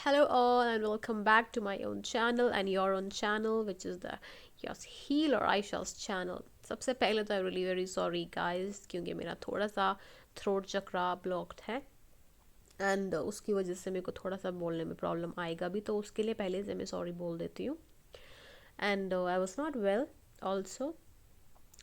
Hello all and welcome back to my own channel and your own channel which is the Yours Heal or Aisha's channel. सबसे पहले तो I really very sorry guys क्योंकि मेरा थोड़ा सा throat चक्रा blocked है and उसकी वजह से मेरे को थोड़ा सा बोलने में प्रॉब्लम आएगा भी, तो उसके लिए पहले से मैं सॉरी बोल देती हूँ. And I was not well also,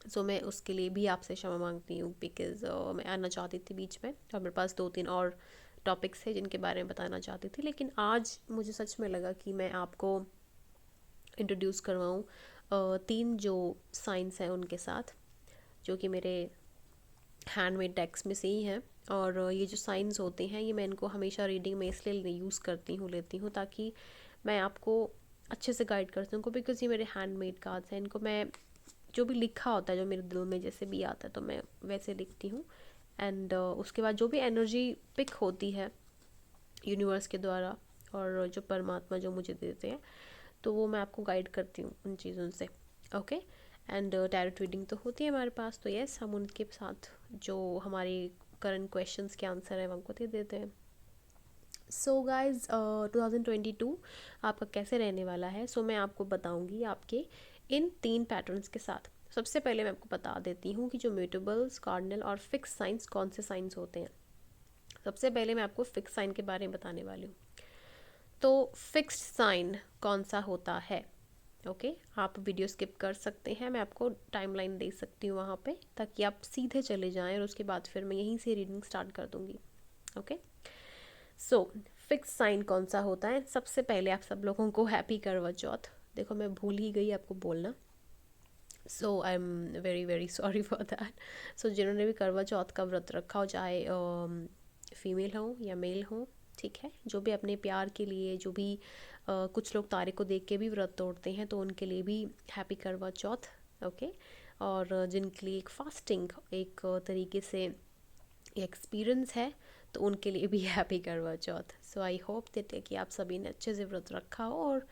so मैं उसके लिए भी आपसे क्षमा मांगती हूँ बिकॉज मैं आना चाहती थी बीच में और मेरे पास दो तीन और टॉपिक्स है जिनके बारे में बताना चाहती थी, लेकिन आज मुझे सच में लगा कि मैं आपको इंट्रोड्यूस करवाऊँ तीन जो साइंस हैं उनके साथ, जो कि मेरे हैंडमेड टेक्स्ट में से ही हैं. और ये जो साइंस होते हैं ये मैं इनको हमेशा रीडिंग में इसलिए यूज़ करती हूँ लेती हूँ ताकि मैं आपको अच्छे से गाइड कर सकूँ, बिकॉज ये मेरे हैंडमेड कार्ड्स हैं. इनको मैं जो भी लिखा होता है, जो मेरे दिल में जैसे भी आता है तो मैं वैसे लिखती हूँ. एंड उसके बाद जो भी एनर्जी पिक होती है यूनिवर्स के द्वारा और जो परमात्मा जो मुझे देते हैं, तो वो मैं आपको गाइड करती हूँ उन चीज़ों से. ओके. एंड टैरोट रीडिंग तो होती है हमारे पास, तो यस हम उनके साथ जो हमारे करंट क्वेश्चंस के आंसर हैं वो हमको दे देते हैं. सो गाइज 2022 आपका कैसे रहने वाला है, सो मैं आपको बताऊंगी आपके इन तीन पैटर्न्स के साथ. सबसे पहले मैं आपको बता देती हूँ कि जो म्यूटेबल्स, कार्डिनल और फिक्स साइंस कौन से साइंस होते हैं. सबसे पहले मैं आपको फिक्स साइन के बारे में बताने वाली हूँ. तो फिक्स्ड साइन कौन सा होता है. ओके आप वीडियो स्किप कर सकते हैं, मैं आपको टाइमलाइन दे सकती हूँ वहाँ पे ताकि आप सीधे चले जाएं और उसके बाद फिर मैं यहीं से रीडिंग स्टार्ट कर दूँगी. ओके. सो फिक्स साइन कौन सा होता है. सबसे पहले आप सब लोगों को हैप्पी करवा चौथ. देखो मैं भूल ही गई आपको बोलना, so I am very very sorry for that. So जिन्होंने भी करवा चौथ का व्रत रखा हो, चाहे फीमेल हो या मेल हो, ठीक है, जो भी अपने प्यार के लिए, जो भी कुछ लोग तारे को देख के भी व्रत तोड़ते हैं तो उनके लिए भी हैप्पी करवा चौथ. ओके. और जिनके लिए एक फास्टिंग एक तरीके से एक्सपीरियंस है तो उनके लिए भी हैप्पी करवा चौथ. सो आई होप दैट कि आप सभी ने अच्छे से व्रत रखा हो और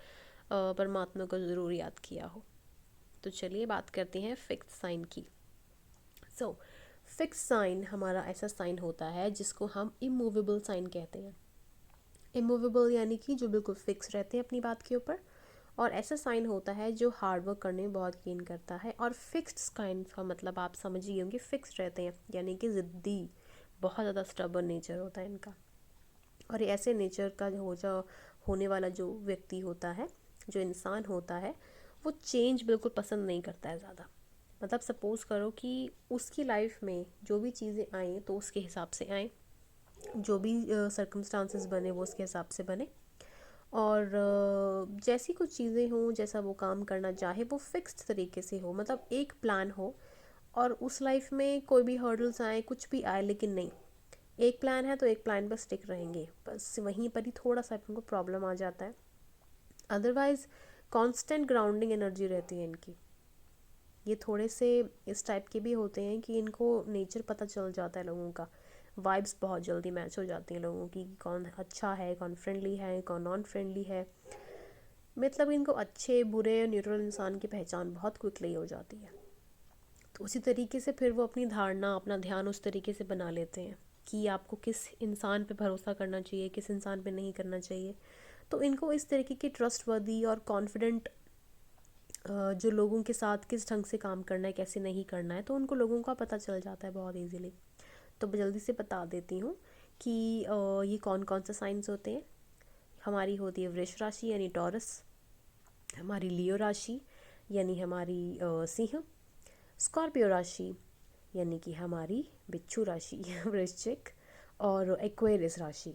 परमात्मा को ज़रूर याद किया हो. तो चलिए बात करते हैं फिक्स साइन की. सो फिक्स साइन हमारा ऐसा साइन होता है जिसको हम इमूवेबल साइन कहते हैं. इमूवेबल यानी कि जो बिल्कुल फिक्स रहते हैं अपनी बात के ऊपर. और ऐसा साइन होता है जो हार्ड वर्क करने में बहुत यकीन करता है. और फिक्स्ड साइन का मतलब आप समझ ही होंगे, फिक्स रहते हैं यानी कि ज़िद्दी, बहुत ज़्यादा स्टबर्न नेचर होता है इनका. और ये ऐसे नेचर का जो होने वाला जो व्यक्ति होता है, जो इंसान होता है, वो चेंज बिल्कुल पसंद नहीं करता है ज़्यादा. मतलब सपोज़ करो कि उसकी लाइफ में जो भी चीज़ें आएँ तो उसके हिसाब से आएँ, जो भी सर्कमस्टांसेस बने वो उसके हिसाब से बने. और जैसी कुछ चीज़ें हों, जैसा वो काम करना चाहे वो फिक्स्ड तरीके से हो, मतलब एक प्लान हो. और उस लाइफ में कोई भी हर्डल्स आए, कुछ भी आए, लेकिन नहीं, एक प्लान है तो एक प्लान पर स्टिक रहेंगे, बस वहीं पर ही थोड़ा सा उनको प्रॉब्लम आ जाता है. अदरवाइज़ कांस्टेंट ग्राउंडिंग एनर्जी रहती है इनकी. ये थोड़े से इस टाइप के भी होते हैं कि इनको नेचर पता चल जाता है लोगों का. वाइब्स बहुत जल्दी मैच हो जाती हैं लोगों की, कौन अच्छा है, कौन फ्रेंडली है, कौन नॉन फ्रेंडली है. मतलब इनको अच्छे बुरे और न्यूट्रल इंसान की पहचान बहुत क्विकली हो जाती है. तो उसी तरीके से फिर वो अपनी धारणा, अपना ध्यान उस तरीके से बना लेते हैं कि आपको किस इंसान पे भरोसा करना चाहिए, किस इंसान पे नहीं करना चाहिए. तो इनको इस तरीके की ट्रस्टवर्दी और कॉन्फिडेंट जो लोगों के साथ किस ढंग से काम करना है, कैसे नहीं करना है, तो उनको लोगों का पता चल जाता है बहुत इजीली. तो जल्दी से बता देती हूँ कि ये कौन कौन से साइंस होते हैं. हमारी होती है वृष राशि यानी टॉरस, हमारी लियो राशि यानी हमारी सिंह, स्कॉर्पियो राशि यानी कि हमारी बिच्छू राशि वृश्चिक, और एक्वेरियस राशि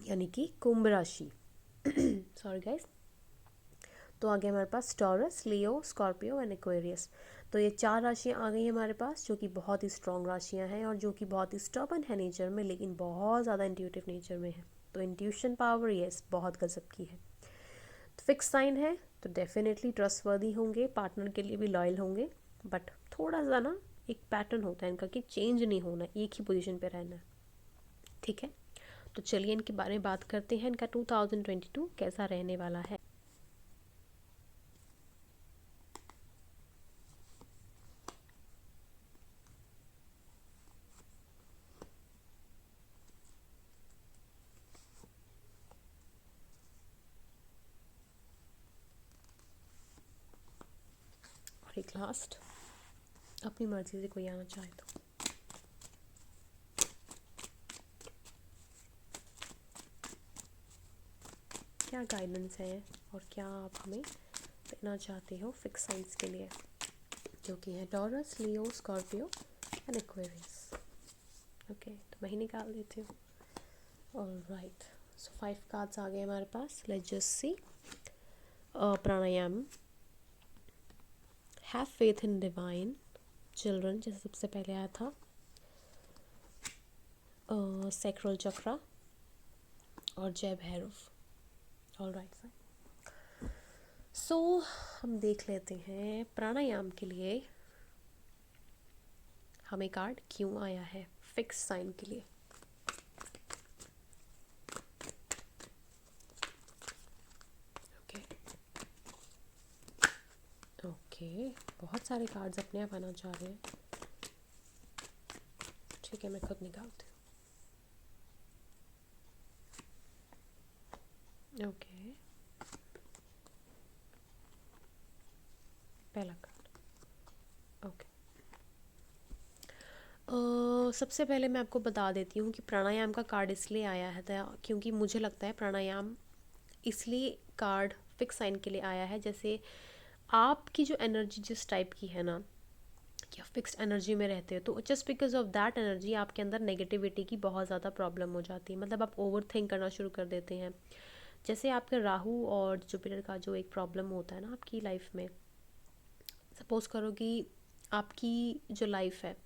यानी कि कुंभ राशि. Sorry guys. तो आगे हमारे पास Taurus, Leo, Scorpio and Aquarius. तो ये चार राशियाँ आ गई हमारे पास, जो कि बहुत ही स्ट्रॉन्ग राशियाँ हैं और जो कि बहुत ही स्टबर्न है नेचर में, लेकिन बहुत ज़्यादा इंट्यूटिव नेचर में है. तो इंट्यूशन पावर यस बहुत गजब की है. तो फिक्स साइन है तो डेफिनेटली ट्रस्टवर्दी होंगे, पार्टनर के लिए भी लॉयल होंगे. बट थोड़ा सा ना एक पैटर्न होता है इनका कि चेंज नहीं होना, एक ही पोजीशन पे रहना है. ठीक है. तो चलिए इनके बारे में बात करते हैं, इनका 2022 कैसा रहने वाला है. एक लास्ट, अपनी मर्जी से कोई आना चाहे तो। क्या गाइडेंस है और क्या आप हमें देना चाहते हो फिक्स साइंस के लिए, जो कि है taurus, Leo, Scorpio and Aquarius. Okay, तो मैं ही निकाल देती हूँ। ऑलराइट, सो 5 कार्ड्स आ गए हमारे पास। Let's just see. Pranayama, have faith in divine, children जैसे सबसे पहले आया था, सैक्रल चक्रा और जय भैरव। Alright fine. सो हम देख लेते हैं प्राणायाम के लिए हमें कार्ड क्यों आया है फिक्स साइन के लिए। ओके ओके, बहुत सारे कार्ड्स अपने आप आना चाह रहे हैं। ठीक है, मैं खुद निकालती हूँ। ओके, पहला कार्ड। ओके, सबसे पहले मैं आपको बता देती हूँ कि प्राणायाम का कार्ड इसलिए आया है क्योंकि मुझे लगता है प्राणायाम इसलिए कार्ड फिक्स साइन के लिए आया है, जैसे आपकी जो एनर्जी जिस टाइप की है ना, कि आप फिक्स्ड एनर्जी में रहते हो, तो just because of that energy आपके अंदर नेगेटिविटी की बहुत ज़्यादा प्रॉब्लम हो जाती है। मतलब आप ओवर थिंक करना शुरू कर देते हैं। जैसे आपके राहु और जुपिटर का जो एक प्रॉब्लम होता है ना आपकी लाइफ में, सपोज करो कि आपकी जो लाइफ है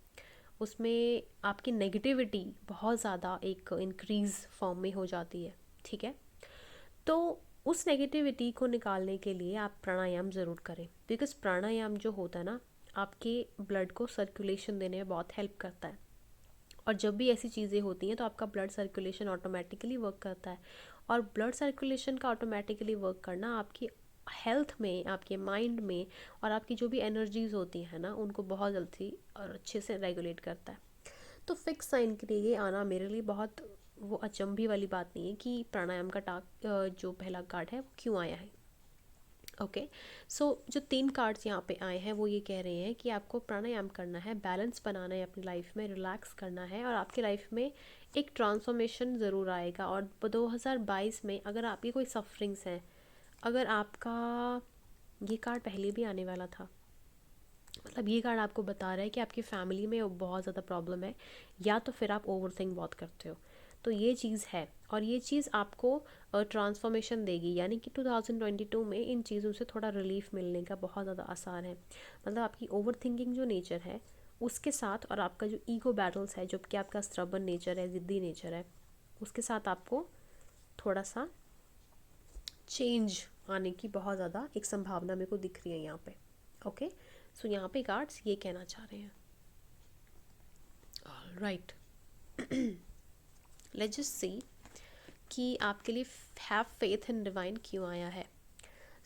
उसमें आपकी नेगेटिविटी बहुत ज़्यादा एक इंक्रीज़ फॉर्म में हो जाती है, ठीक है। तो उस नेगेटिविटी को निकालने के लिए आप प्राणायाम ज़रूर करें, बिकॉज प्राणायाम जो होता है ना आपके ब्लड को सर्कुलेशन देने में बहुत हेल्प करता है। और जब भी ऐसी चीज़ें होती हैं तो आपका ब्लड सर्कुलेशन ऑटोमेटिकली वर्क करता है, और ब्लड सर्कुलेशन का ऑटोमेटिकली वर्क करना आपकी हेल्थ में, आपके माइंड में और आपकी जो भी एनर्जीज होती हैं ना उनको बहुत जल्दी और अच्छे से रेगुलेट करता है। तो फिक्स साइन के लिए ये आना मेरे लिए बहुत वो अचंभी वाली बात नहीं है कि प्राणायाम का जो पहला कार्ड है वो क्यों आया है। ओके, सो जो 3 कार्ड्स यहाँ पे आए हैं वो ये कह रहे हैं कि आपको प्राणायाम करना है, बैलेंस बनाना है अपनी लाइफ में, रिलैक्स करना है, और आपकी लाइफ में एक ट्रांसफॉर्मेशन ज़रूर आएगा। और 2022 में अगर आपकी कोई सफरिंग्स हैं, अगर आपका ये कार्ड पहले भी आने वाला था, मतलब ये कार्ड आपको बता रहा है कि आपकी फैमिली में बहुत ज़्यादा प्रॉब्लम है, या तो फिर आप ओवर थिंक बहुत करते हो, तो ये चीज़ है और ये चीज़ आपको ट्रांसफॉर्मेशन देगी। यानी कि 2022 में इन चीज़ों से थोड़ा रिलीफ मिलने का बहुत ज़्यादा आसार है। मतलब आपकी ओवर थिंकिंग जो नेचर है उसके साथ, और आपका जो ईगो बैटल्स है, जो कि आपका स्ट्रबन नेचर है, ज़िद्दी नेचर है, उसके साथ आपको थोड़ा सा चेंज आने की बहुत ज़्यादा एक संभावना मेरे को दिख रही है यहाँ पे। ओके, सो यहाँ पे कार्ड्स ये कहना चाह रहे हैं। राइट, लेट्स जस्ट सी कि आपके लिए हैव फेथ इन डिवाइन क्यों आया है।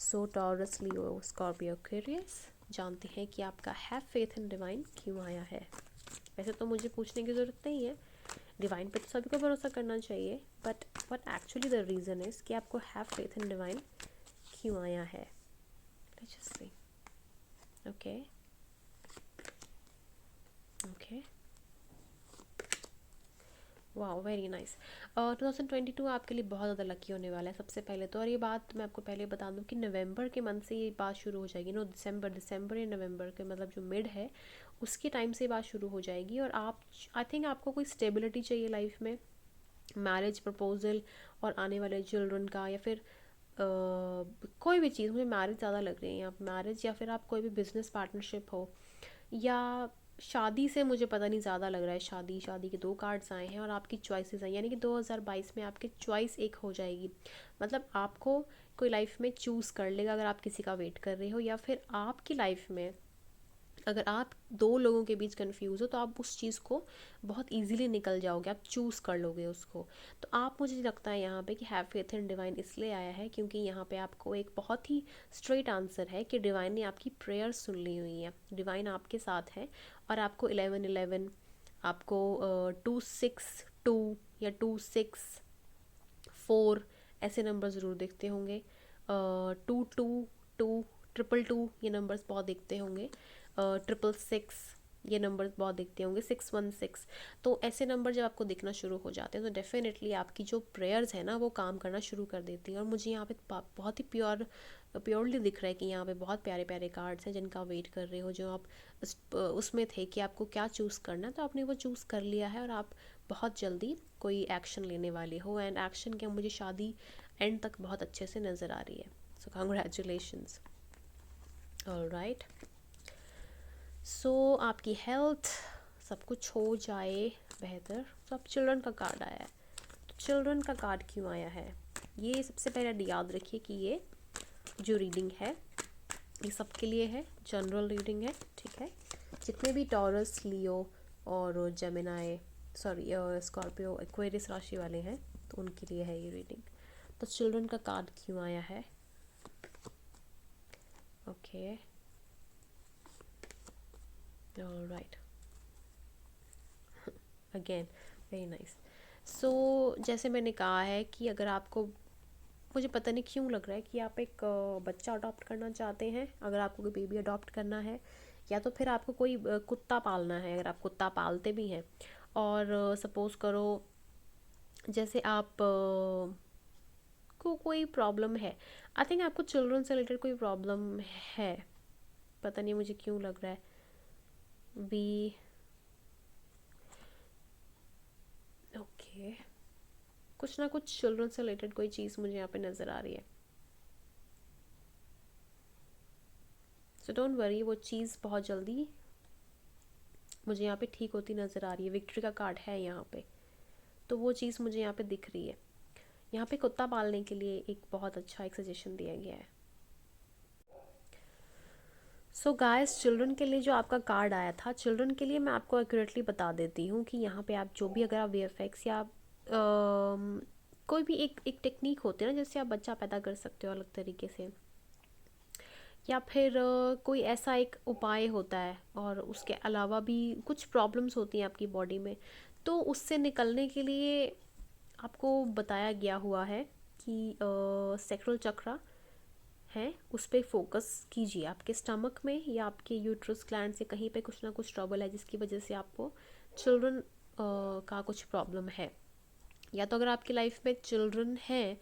सो टॉरस, लियो, स्कॉर्पियो, एक्वेरियस, जानते हैं कि आपका हैव फेथ इन डिवाइन क्यों आया है। वैसे तो मुझे पूछने की ज़रूरत नहीं है, डिवाइन पे तो सभी को भरोसा करना चाहिए, but what actually the reason is कि आपको हैव फेथ इन डिवाइन क्यों आया है। Let's just C. Okay okay, वाह, वेरी नाइस। 2022 आपके लिए बहुत ज़्यादा लकी होने वाला है सबसे पहले तो। और ये बात मैं आपको पहले बता दूं कि नवंबर के मंथ से ये बात शुरू हो जाएगी, नो दिसंबर या नवंबर के, मतलब जो मिड है उसके टाइम से बात शुरू हो जाएगी। और आप, आई थिंक आपको कोई स्टेबिलिटी चाहिए लाइफ में, मैरिज प्रपोजल और आने वाले चिल्ड्रन का, या फिर कोई भी चीज़, मुझे मैरिज ज़्यादा लग रही है यहाँ, मैरिज, या फिर आप कोई भी बिजनेस पार्टनरशिप हो, या शादी से मुझे पता नहीं ज़्यादा लग रहा है। शादी के 2 कार्ड्स आए हैं और आपकी चॉइसेस हैं, यानी कि 2022 में आपकी चॉइस एक हो जाएगी। मतलब आपको कोई लाइफ में चूज़ कर लेगा अगर आप किसी का वेट कर रहे हो, या फिर आपकी लाइफ में अगर आप 2 लोगों के बीच कंफ्यूज हो तो आप उस चीज़ को बहुत इजीली निकल जाओगे, आप चूज़ कर लोगे उसको। तो आप, मुझे लगता है यहाँ पे कि हैव फेथ इन डिवाइन इसलिए आया है क्योंकि यहाँ पे आपको एक बहुत ही स्ट्रेट आंसर है कि डिवाइन ने आपकी प्रेयर सुन ली हुई है, डिवाइन आपके साथ है। और आपको 1111, आपको 262 या 264 ऐसे नंबर ज़रूर दिखते होंगे, 2222 222 ये नंबर्स बहुत दिखते होंगे, 666 ये नंबर्स बहुत दिखते होंगे, 616। तो ऐसे नंबर जब आपको दिखना शुरू हो जाते हैं तो डेफिनेटली आपकी जो प्रेयर्स है ना वो काम करना शुरू कर देती हैं। और मुझे यहाँ पे बहुत ही प्योरली दिख रहा है कि यहाँ पे बहुत प्यारे प्यारे कार्ड्स हैं जिनका वेट कर रहे हो, जो आप उसमें थे कि आपको क्या चूज़ करना है, तो आपने वो चूज़ कर लिया है और आप बहुत जल्दी कोई एक्शन लेने वाले हो। एंड एक्शन क्या, मुझे शादी एंड तक बहुत अच्छे से नज़र आ रही है। सो कंग्रेचुलेशंस। ऑलराइट, सो आपकी हेल्थ सब कुछ हो जाए बेहतर। तो अब चिल्ड्रन का कार्ड आया है। तो चिल्ड्रन का कार्ड क्यों आया है, ये सबसे पहले याद रखिए कि ये जो रीडिंग है ये सबके लिए है, जनरल रीडिंग है, ठीक है। जितने भी टॉरस, लियो और जेमिनाई, सॉरी स्कॉर्पियो, एक्वेरियस राशि वाले हैं तो उनके लिए है ये रीडिंग। तो चिल्ड्रन का कार्ड क्यों आया है, okay, alright, again very nice. So जैसे मैंने कहा है कि अगर आपको, मुझे पता नहीं क्यों लग रहा है कि आप एक बच्चा अडॉप्ट करना चाहते हैं। अगर आपको कोई बेबी अडॉप्ट करना है या तो फिर आपको कोई कुत्ता पालना है, अगर आप कुत्ता पालते भी हैं और सपोज करो जैसे आप को कोई प्रॉब्लम है, आई थिंक आपको चिल्ड्रन से रिलेटेड कोई प्रॉब्लम है, पता नहीं मुझे क्यों लग रहा है। बी ओके, कुछ ना कुछ चिल्ड्रन से रिलेटेड कोई चीज़ मुझे यहाँ पे नज़र आ रही है। सो डोंट वरी, वो चीज़ बहुत जल्दी मुझे यहाँ पे ठीक होती नज़र आ रही है। विक्ट्री का कार्ड है यहाँ पे, तो वो चीज़ मुझे यहाँ पे दिख रही है। यहाँ पे कुत्ता पालने के लिए एक बहुत अच्छा एक सजेशन दिया गया है। सो गाइस, चिल्ड्रन के लिए जो आपका कार्ड आया था, चिल्ड्रन के लिए मैं आपको एक्यूरेटली बता देती हूँ कि यहाँ पे आप जो भी, अगर आप VFX या कोई भी एक टेक्निक होती है ना जिससे आप बच्चा पैदा कर सकते हो अलग तरीके से, या फिर कोई ऐसा एक उपाय होता है और उसके अलावा भी कुछ प्रॉब्लम्स होती हैं आपकी बॉडी में, तो उससे निकलने के लिए आपको बताया गया हुआ है कि सैक्रल चक्रा है उस पर फोकस कीजिए। आपके स्टमक में या आपके यूट्रस ग्लैंड से कहीं पे कुछ ना कुछ ट्रबल है जिसकी वजह से आपको चिल्ड्रन का कुछ प्रॉब्लम है, या तो अगर आपकी लाइफ में चिल्ड्रन हैं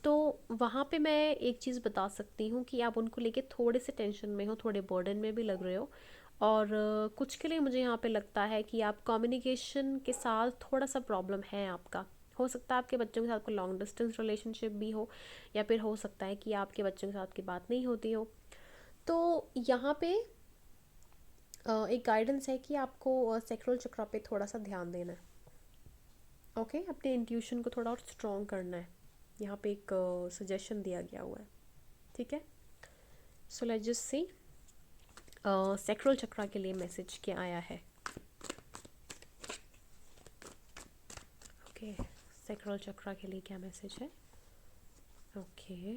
तो वहाँ पे मैं एक चीज़ बता सकती हूँ कि आप उनको लेके थोड़े से टेंशन में हो, थोड़े बर्डन में भी लग रहे हो। और कुछ के लिए मुझे यहाँ पे लगता है कि आप कम्युनिकेशन के साथ थोड़ा सा प्रॉब्लम है आपका। हो सकता है आपके बच्चों के साथ कोई लॉन्ग डिस्टेंस रिलेशनशिप भी हो, या फिर हो सकता है कि आपके बच्चों के साथ की बात नहीं होती हो। तो यहाँ पे एक गाइडेंस है कि आपको सैक्रल चक्र पे थोड़ा सा ध्यान देना है, ओके, अपने इंट्यूशन को थोड़ा और स्ट्रॉन्ग करना है। यहाँ पे एक सजेशन दिया गया हुआ है, ठीक है। So let's just C sacral चक्र के लिए मैसेज क्या आया है। ओके, सैक्रल चक्र के लिए क्या मैसेज है, ओके।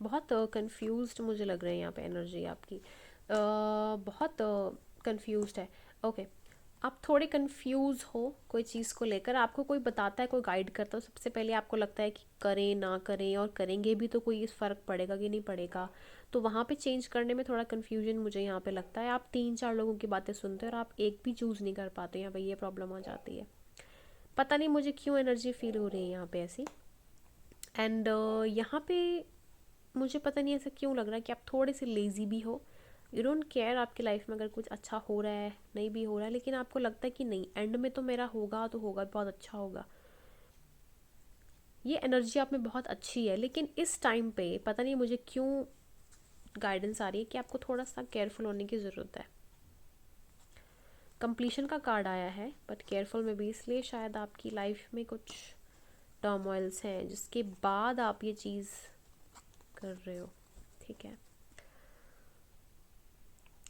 बहुत कंफ्यूज्ड मुझे लग रहा है यहाँ पे एनर्जी आपकी, बहुत कंफ्यूज्ड है, ओके। आप थोड़े कंफ्यूज हो कोई चीज़ को लेकर, आपको कोई बताता है, कोई गाइड करता है, सबसे पहले आपको लगता है कि करें ना करें, और करेंगे भी तो कोई इस फ़र्क पड़ेगा कि नहीं पड़ेगा, तो वहाँ पे चेंज करने में थोड़ा कन्फ्यूजन मुझे यहाँ पे लगता है। आप 3-4 लोगों की बातें सुनते हैं और आप एक भी चूज़ नहीं कर पाते, यहाँ पे ये प्रॉब्लम आ जाती है। पता नहीं मुझे क्यों एनर्जी फील हो रही है यहाँ पे ऐसी। एंड यहाँ पे मुझे पता नहीं ऐसा क्यों लग रहा है कि आप थोड़े से लेज़ी भी हो। यू डोंट केयर आपकी लाइफ में अगर कुछ अच्छा हो रहा है नहीं भी हो रहा है, लेकिन आपको लगता है कि नहीं, एंड में तो मेरा होगा तो होगा, बहुत अच्छा होगा। ये एनर्जी आप में बहुत अच्छी है, लेकिन इस टाइम पे पता नहीं मुझे क्यों गाइडेंस आ रही है कि आपको थोड़ा सा केयरफुल होने की ज़रूरत है। कंप्लीशन का कार्ड आया है, बट केयरफुल में भी इसलिए शायद आपकी लाइफ में कुछ टर्मोइल्स हैं जिसके बाद आप ये चीज़ कर रहे हो, ठीक है।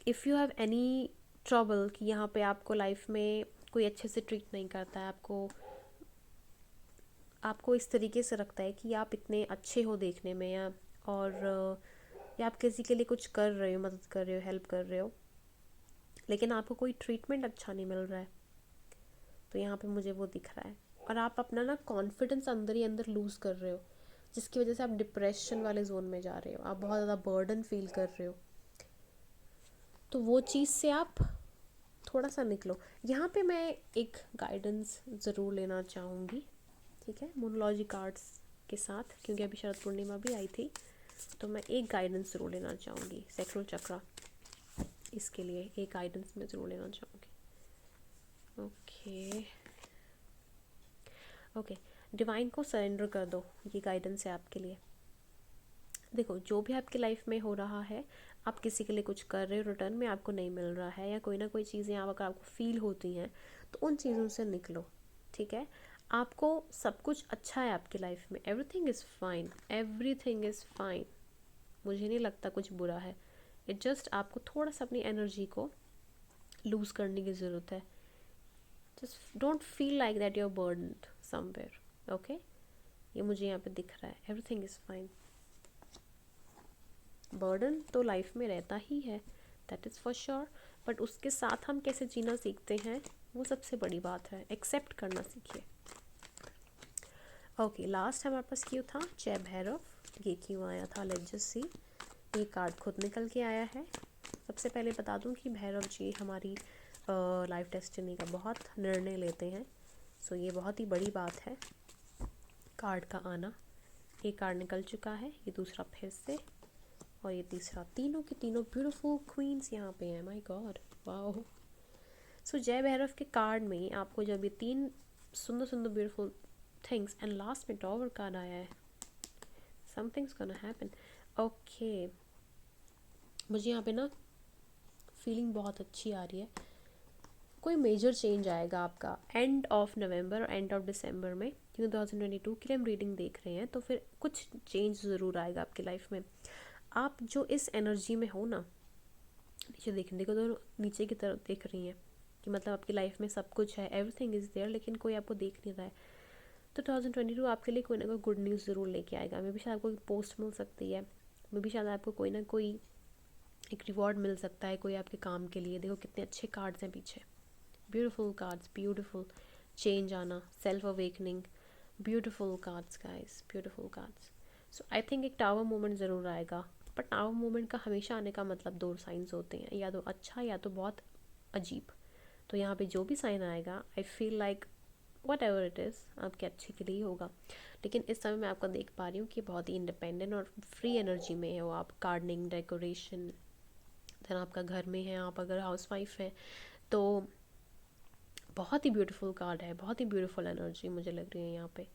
If you have any trouble कि यहाँ पे आपको लाइफ में कोई अच्छे से ट्रीट नहीं करता है, आपको इस तरीके से रखता है कि आप इतने अच्छे हो देखने में, या आप किसी के लिए कुछ कर रहे हो, मदद कर रहे हो, हेल्प कर रहे हो, लेकिन आपको कोई ट्रीटमेंट अच्छा नहीं मिल रहा है, तो यहाँ पे मुझे वो दिख रहा है। और आप अपना ना कॉन्फिडेंस अंदर ही अंदर लूज़ कर रहे हो, जिसकी वजह से आप डिप्रेशन वाले जोन में जा रहे हो, आप बहुत ज़्यादा बर्डन फील कर रहे हो, तो वो चीज़ से आप थोड़ा सा निकलो। यहाँ पे मैं एक गाइडेंस ज़रूर लेना चाहूँगी, ठीक है, मोनोलॉजी कार्ड्स के साथ, क्योंकि अभी शरद पूर्णिमा भी आई थी, तो मैं एक गाइडेंस ज़रूर लेना चाहूँगी सैक्रल चक्रा, इसके लिए एक गाइडेंस मैं ज़रूर लेना चाहूँगी। ओके ओके, डिवाइन को सरेंडर कर दो, ये गाइडेंस है आपके लिए। देखो, जो भी आपकी लाइफ में हो रहा है, आप किसी के लिए कुछ कर रहे हो, रिटर्न में आपको नहीं मिल रहा है, या कोई ना कोई चीज़ें अगर आपको फील होती हैं, तो उन चीज़ों से निकलो, ठीक है। आपको सब कुछ अच्छा है आपकी लाइफ में, everything is fine, everything is fine, मुझे नहीं लगता कुछ बुरा है। इट जस्ट आपको थोड़ा सा अपनी एनर्जी को लूज़ करने की ज़रूरत है। Just don't feel like that you are burdened somewhere, okay. ये मुझे यहाँ पे दिख रहा है, एवरीथिंग इज़ फाइन। बर्डन तो लाइफ में रहता ही है, that is for sure, but उसके साथ हम कैसे जीना सीखते हैं, वो सबसे बड़ी बात है। एक्सेप्ट करना सीखिए। ओके, लास्ट हमारे पास क्यों था, जय भैरव, ये क्यों आया था, लेट्स जस्ट सी। ये कार्ड खुद निकल के आया है। सबसे पहले बता दूं कि भैरव जी हमारी लाइफ डेस्टिनी का बहुत निर्णय लेते हैं, सो ये बहुत ही बड़ी बात है कार्ड का आना। एक कार्ड निकल चुका है, ये दूसरा फिर से, और ये तीसरा। तीनों की तीनों ब्यूटीफुल क्वींस यहाँ पे हैं, माय गॉड, वाओ। सो जय भैरव के कार्ड में आपको जब ये तीन सुंदर सुंदर ब्यूटीफुल थिंग्स एंड लास्ट में टॉवर कार्ड आया है, समथिंग्स गोना हैपन। ओके, मुझे यहाँ पे ना फीलिंग बहुत अच्छी आ रही है, कोई मेजर चेंज आएगा आपका एंड ऑफ नवंबर और एंड ऑफ दिसंबर में, क्योंकि 2022 के लिए हम रीडिंग देख रहे हैं, तो फिर कुछ चेंज ज़रूर आएगा आपकी लाइफ में। आप जो इस एनर्जी में हो ना, नीचे देखो तो नीचे की तरफ देख रही हैं कि मतलब आपकी लाइफ में सब कुछ है, एवरीथिंग इज़ देयर, लेकिन कोई आपको देख नहीं रहा है। तो 2022 आपके लिए कोई ना कोई गुड न्यूज़ ज़रूर लेके आएगा। मे भी शायद आपको पोस्ट मिल सकती है, मे भी शायद आपको कोई ना कोई एक रिवॉर्ड मिल सकता है कोई आपके काम के लिए। देखो कितने अच्छे कार्ड्स हैं पीछे, ब्यूटीफुल कार्ड्स, ब्यूटीफुल चेंज आना, self awakening, beautiful cards guys, beautiful cards. So I think एक टावर मोमेंट ज़रूर आएगा, बट टावर मोमेंट का हमेशा आने का मतलब दो साइंस होते हैं, या तो अच्छा या तो बहुत अजीब। तो यहाँ पे जो भी साइन आएगा, I feel like what ever it is आपके अच्छे के लिए ही होगा। लेकिन इस समय मैं आपको देख पा रही हूँ कि बहुत ही इंडिपेंडेंट और फ्री एनर्जी में हो आप। गार्डनिंग, डेकोरेशन, देन आपका घर में है, आप अगर हाउस वाइफ है तो बहुत ही ब्यूटीफुल कार्ड है, बहुत ही ब्यूटीफुल एनर्जी मुझे लग रही है यहाँ पे।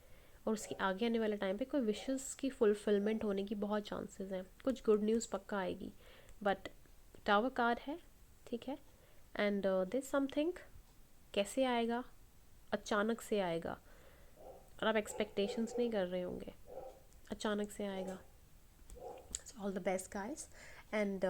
और उसके आगे आने वाले टाइम पे कोई विशेस की फुलफिलमेंट होने की बहुत चांसेस हैं, कुछ गुड न्यूज़ पक्का आएगी। बट टावर कार्ड है, ठीक है, एंड दिस समथिंग कैसे आएगा, अचानक से आएगा, और आप एक्सपेक्टेशंस नहीं कर रहे होंगे, अचानक से आएगा। All the best guys, and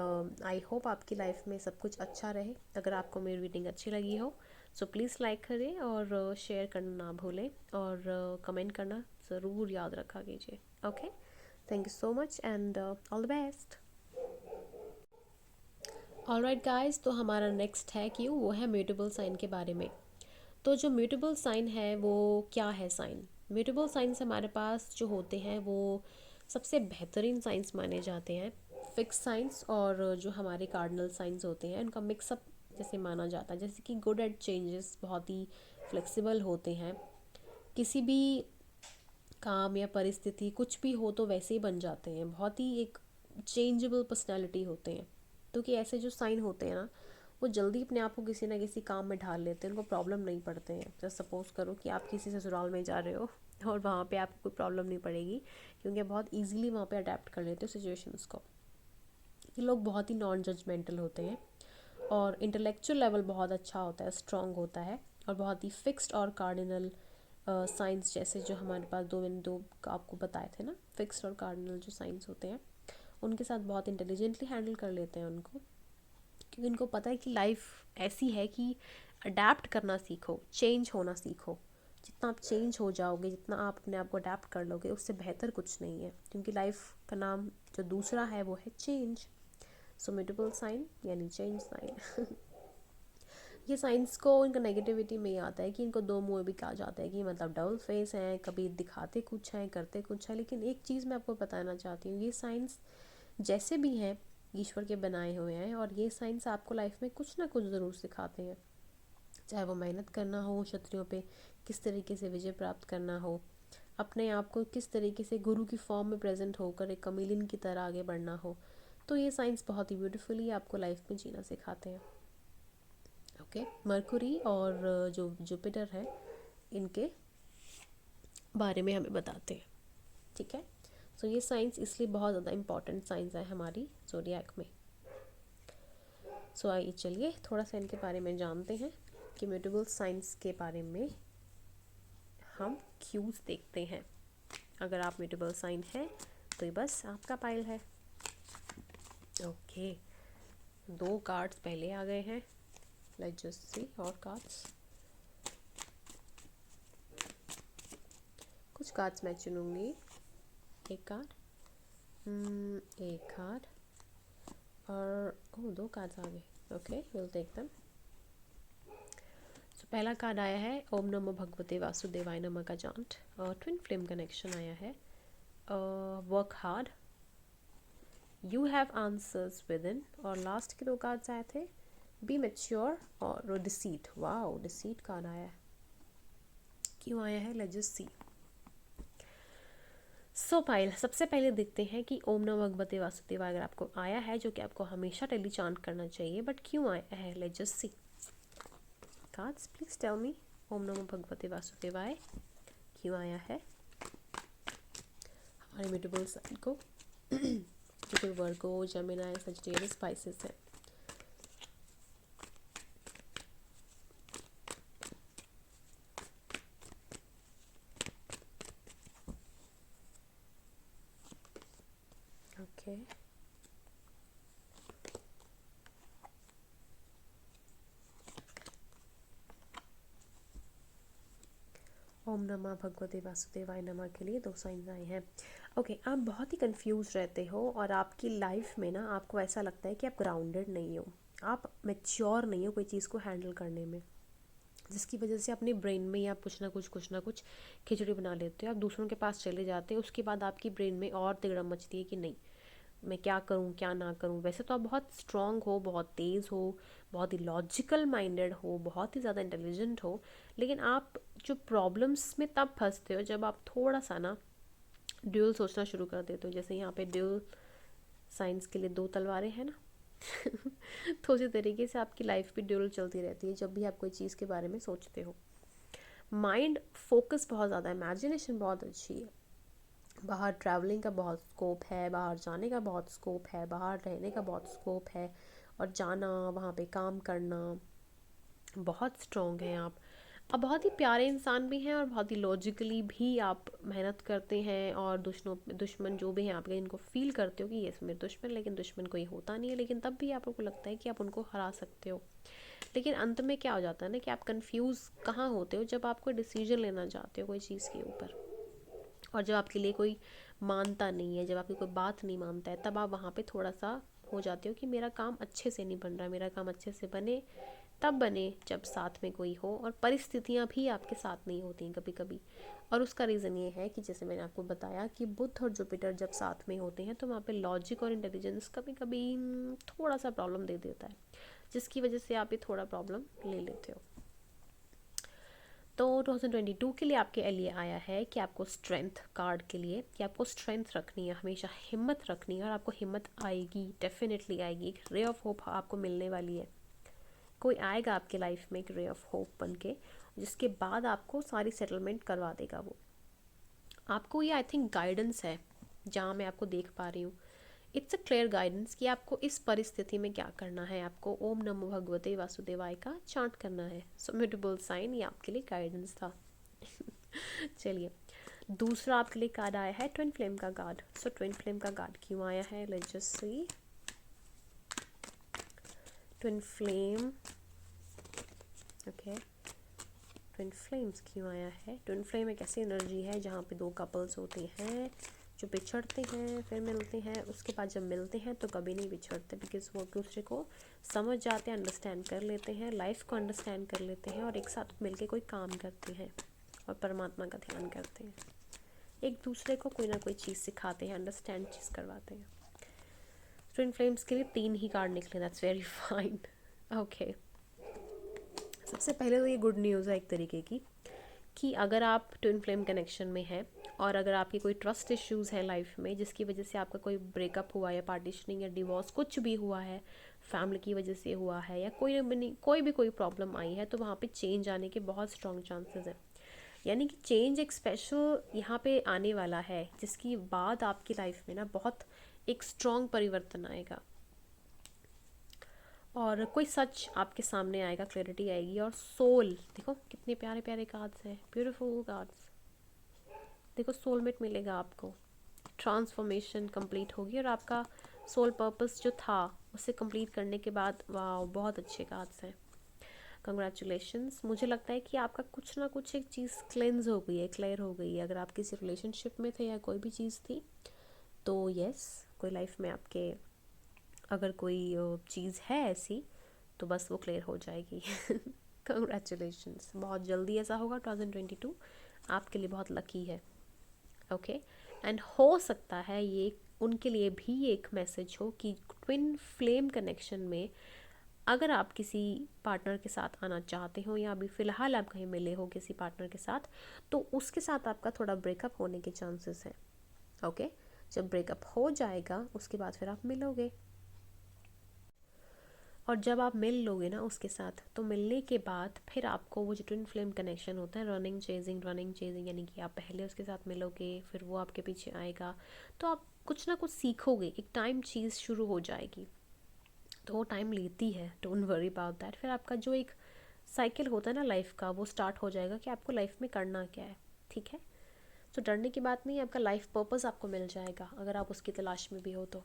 I hope आपकी लाइफ में सब कुछ अच्छा रहे। अगर आपको मेरी रीडिंग अच्छी लगी हो सो प्लीज़ लाइक करें और शेयर करना ना भूलें, और कमेंट करना ज़रूर याद रखा कीजिए। Okay, thank you so much and all the best. Alright guys, तो हमारा नेक्स्ट है क्यों, वो है म्यूटेबल साइन के बारे में। तो जो म्यूटेबल साइन है वो क्या है साइन, म्यूटेबल साइंस हमारे पास जो होते हैं वो सबसे बेहतरीन साइंस माने जाते हैं। फिक्स साइंस और जो हमारे कार्डिनल साइंस होते हैं उनका मिक्सअप जैसे माना जाता है, जैसे कि गुड एट चेंजेस, बहुत ही फ्लेक्सिबल होते हैं, किसी भी काम या परिस्थिति कुछ भी हो तो वैसे ही बन जाते हैं, बहुत ही एक चेंजेबल पर्सनैलिटी होते हैं। क्योंकि ऐसे जो साइन होते हैं ना, वो जल्दी अपने आप को किसी ना किसी काम में ढाल लेते हैं, उनको प्रॉब्लम नहीं पड़ते हैं। जैसे सपोज़ करो कि आप किसी ससुराल में जा रहे हो और वहाँ पे आपको कोई प्रॉब्लम नहीं पड़ेगी, क्योंकि आप बहुत इजीली वहाँ पे अडेप्ट कर लेते हो सिचुएशंस को। ये लोग बहुत ही नॉन जजमेंटल होते हैं, और इंटेलेक्चुअल लेवल बहुत अच्छा होता है, स्ट्रॉन्ग होता है, और बहुत ही फिक्स्ड और कार्डिनल साइंस, जैसे जो हमारे पास मैंने दो आपको बताए थे ना, फिक्स्ड और कार्डिनल जो साइंस होते हैं, उनके साथ बहुत इंटेलिजेंटली हैंडल कर लेते हैं उनको, क्योंकि उनको पता है कि लाइफ ऐसी है कि अडेप्ट करना सीखो, चेंज होना सीखो। जितना आप चेंज हो जाओगे, जितना आप अपने आप को अडेप्ट कर लोगे, उससे बेहतर कुछ नहीं है, क्योंकि लाइफ का नाम जो दूसरा है वो है चेंज। सो म्यूटेबल साइन यानी चेंज साइन। ये साइंस को इनका नेगेटिविटी में ही आता है कि इनको दो मुंह भी कहा जाता है कि मतलब डबल फेस हैं, कभी दिखाते कुछ हैं करते कुछ है। लेकिन एक चीज़ मैं आपको बताना चाहती हूँ, ये साइंस जैसे भी हैं ईश्वर के बनाए हुए हैं, और ये साइंस आपको लाइफ में कुछ ना कुछ ज़रूर सिखाते हैं। चाहे वो मेहनत करना हो, शत्रुओं पे किस तरीके से विजय प्राप्त करना हो, अपने आप को किस तरीके से गुरु की फॉर्म में प्रेजेंट होकर एक कमीलियन की तरह आगे बढ़ना हो, तो ये साइंस बहुत ही ब्यूटीफुली आपको लाइफ में जीना सिखाते हैं। ओके, मरकुरी और जो जुपिटर है इनके बारे में हमें बताते हैं। ठीक है, सो ये साइंस इसलिए बहुत ज़्यादा इम्पॉर्टेंट साइंस है हमारी ज़ोडिएक में। सो आइए चलिए थोड़ा सा इनके बारे में जानते हैं कि म्यूटेबल साइंस के बारे में हम क्यूज देखते हैं। अगर आप म्यूटेबल साइन है तो ये बस आपका पाइल है। ओके, दो कार्ड्स पहले आ गए हैं, लेट्स जस्ट सी और कार्ड्स। कुछ कार्ड्स मैं चुनूंगी, एक कार्ड, एक कार्ड, और दो कार्ड्स आ गए। Okay, will take them. So पहला कार्ड आया है ओम नमो भगवते वासुदेवाय नमः का चांट, और ट्विन फ्लेम कनेक्शन आया है, work hard, you have answers with in, और लास्ट के दो कार्ड्स आए थे बी मैच्योर और डिसीट। वाओ, डिसीट कार्ड आया है, क्यों आया है, let's just C. So pile, सबसे पहले देखते हैं कि ओम नमो भगवते वासुदेवाय अगर आपको आया है, जो कि आपको हमेशा डेली चांट करना चाहिए, बट क्यों आया है, let's just see. Cards please tell me, ओम नमो भगवते वासुदेवाय क्यों आया है हमारे म्यूटेबल साइन को, जो कोई वर्गो, जेमिनी, सजिटेरियस, स्पाइसेस है। ओके, ओम नमः भगवते वासुदेवाय नमः के लिए दो साइंस आए हैं। ओके, आप बहुत ही कंफ्यूज रहते हो, और आपकी लाइफ में ना आपको ऐसा लगता है कि आप ग्राउंडेड नहीं हो, आप मैच्योर नहीं हो कोई चीज़ को हैंडल करने में, जिसकी वजह से अपने ब्रेन में ही आप कुछ ना कुछ खिचड़ी बना लेते हो। आप दूसरों के पास चले जाते हो, उसके बाद आपकी ब्रेन में और तिगड़म मचती है कि नहीं मैं क्या करूं क्या ना करूं। वैसे तो आप बहुत स्ट्रांग हो, बहुत तेज़ हो, बहुत ही लॉजिकल माइंडेड हो, बहुत ही ज़्यादा इंटेलिजेंट हो, लेकिन आप जो प्रॉब्लम्स में तब फंसते हो जब आप थोड़ा सा ना ड्यूल सोचना शुरू कर देते हो। जैसे यहाँ पे ड्यूल साइंस के लिए दो तलवारें हैं ना तो उसी तरीके से आपकी लाइफ भी ड्यूल चलती रहती है जब भी आप कोई चीज़ के बारे में सोचते हो। माइंड फोकस बहुत ज़्यादा, इमेजिनेशन बहुत अच्छी है, बाहर ट्रैवलिंग का बहुत स्कोप है, बाहर जाने का बहुत स्कोप है, बाहर रहने का बहुत स्कोप है, और जाना वहाँ पे काम करना, बहुत स्ट्रॉन्ग हैं आप। अब बहुत ही प्यारे इंसान भी हैं, और बहुत ही लॉजिकली भी आप मेहनत करते हैं, और दुश्मन जो भी हैं आपके, इनको फील करते हो कि ये मेरे दुश्मन, लेकिन दुश्मन कोई होता नहीं है, लेकिन तब भी आपको लगता है कि आप उनको हरा सकते हो। लेकिन अंत में क्या हो जाता है ना कि आप कंफ्यूज कहाँ होते हो, जब आप कोई डिसीजन लेना चाहते हो कोई चीज़ के ऊपर, और जब आपके लिए कोई मानता नहीं है, जब आपकी कोई बात नहीं मानता है, तब आप वहाँ पे थोड़ा सा हो जाते हो कि मेरा काम अच्छे से नहीं बन रहा, मेरा काम अच्छे से बने तब बने जब साथ में कोई हो, और परिस्थितियाँ भी आपके साथ नहीं होती हैं कभी कभी। और उसका रीज़न ये है कि जैसे मैंने आपको बताया कि बुध और जुपिटर जब साथ में होते हैं तो वहाँ पे लॉजिक और इंटेलिजेंस कभी कभी थोड़ा सा प्रॉब्लम दे देता है, जिसकी वजह से आप ये थोड़ा प्रॉब्लम ले लेते हो। तो 2022 के लिए आपके लिए आया है कि आपको स्ट्रेंथ कार्ड के लिए, कि आपको स्ट्रेंथ रखनी है, हमेशा हिम्मत रखनी है, और आपको हिम्मत आएगी, डेफिनेटली आएगी। एक रे ऑफ होप आपको मिलने वाली है, कोई आएगा आपके लाइफ में एक रे ऑफ होप बन के, जिसके बाद आपको सारी सेटलमेंट करवा देगा वो। आपको ये आई थिंक गाइडेंस है, जहाँ मैं आपको देख पा रही हूँ, इट्स अ क्लियर गाइडेंस कि आपको इस परिस्थिति में क्या करना है। आपको ओम नमो भगवते वासुदेवाय का चांट करना है। सो म्यूटेबल साइन, ये आपके लिए गाइडेंस था चलिए, दूसरा आपके लिए कार्ड आया है ट्विन फ्लेम का कार्ड। सो ट्विन फ्लेम का कार्ड क्यों आया है, let's just C. Twin flame, okay, twin flames क्यों आया है। ट्विन फ्लेम एक ऐसी एनर्जी है जहाँ पे दो कपल्स होते हैं जो बिछड़ते हैं फिर मिलते हैं, उसके बाद जब मिलते हैं तो कभी नहीं बिछड़ते, बिकॉज वो एक दूसरे को समझ जाते हैं, अंडरस्टैंड कर लेते हैं, लाइफ को अंडरस्टैंड कर लेते हैं और एक साथ मिलके कोई काम करते हैं और परमात्मा का ध्यान करते हैं। एक दूसरे को कोई ना कोई चीज़ सिखाते हैं, अंडरस्टैंड चीज़ करवाते हैं। ट्विन फ्लेम्स के लिए 3 ही कार्ड निकले, दैट्स वेरी फाइन। ओके, सबसे पहले तो ये गुड न्यूज़ है एक तरीके की, कि अगर आप ट्विन फ्लेम कनेक्शन में हैं और अगर आपकी कोई ट्रस्ट इश्यूज़ हैं लाइफ में जिसकी वजह से आपका कोई ब्रेकअप हुआ या पार्टीशनिंग या डिवोर्स कुछ भी हुआ है, फैमिली की वजह से हुआ है या कोई प्रॉब्लम आई है, तो वहाँ पे चेंज आने के बहुत स्ट्रॉन्ग चांसेस हैं। यानी कि चेंज एक स्पेशल यहाँ पे आने वाला है, जिसकी बाद आपकी लाइफ में ना बहुत एक स्ट्रॉन्ग परिवर्तन आएगा और कोई सच आपके सामने आएगा, क्लैरिटी आएगी। और सोल, देखो कितने प्यारे प्यारे कार्ड्स हैं, ब्यूटीफुल कार्ड्स। देखो सोलमेट मिलेगा आपको, ट्रांसफॉर्मेशन कंप्लीट होगी और आपका सोल पर्पस जो था उसे कंप्लीट करने के बाद, वाह बहुत अच्छे कार्ड्स हैं, कंग्रेचुलेशंस। मुझे लगता है कि आपका कुछ ना कुछ एक चीज़ क्लेंज हो गई है, क्लियर हो गई है। अगर आप किसी रिलेशनशिप में थे या कोई भी चीज़ थी तो यस, कोई लाइफ में आपके अगर कोई चीज़ है ऐसी तो बस वो क्लियर हो जाएगी। कंग्रेचुलेशंस, बहुत जल्दी ऐसा होगा। 2022 आपके लिए बहुत लकी है। ओके, एंड हो सकता है ये उनके लिए भी एक मैसेज हो कि ट्विन फ्लेम कनेक्शन में अगर आप किसी पार्टनर के साथ आना चाहते हो या अभी फ़िलहाल आप कहीं मिले हो किसी पार्टनर के साथ, तो उसके साथ आपका थोड़ा ब्रेकअप होने के चांसेस हैं। ओके, जब ब्रेकअप हो जाएगा उसके बाद फिर आप मिलोगे, और जब आप मिल लोगे ना उसके साथ, तो मिलने के बाद फिर आपको वो जो ट्विन फ्लेम कनेक्शन होता है, रनिंग चेजिंग, यानी कि आप पहले उसके साथ मिलोगे फिर वो आपके पीछे आएगा, तो आप कुछ ना कुछ सीखोगे, एक टाइम चीज़ शुरू हो जाएगी। तो वो टाइम लेती है, डोंट वरी अबाउट दैट। फिर आपका जो एक साइकिल होता है ना लाइफ का, वो स्टार्ट हो जाएगा कि आपको लाइफ में करना क्या है। ठीक है, तो डरने की बात नहीं है, आपका लाइफ पर्पस आपको मिल जाएगा अगर आप उसकी तलाश में भी हो तो।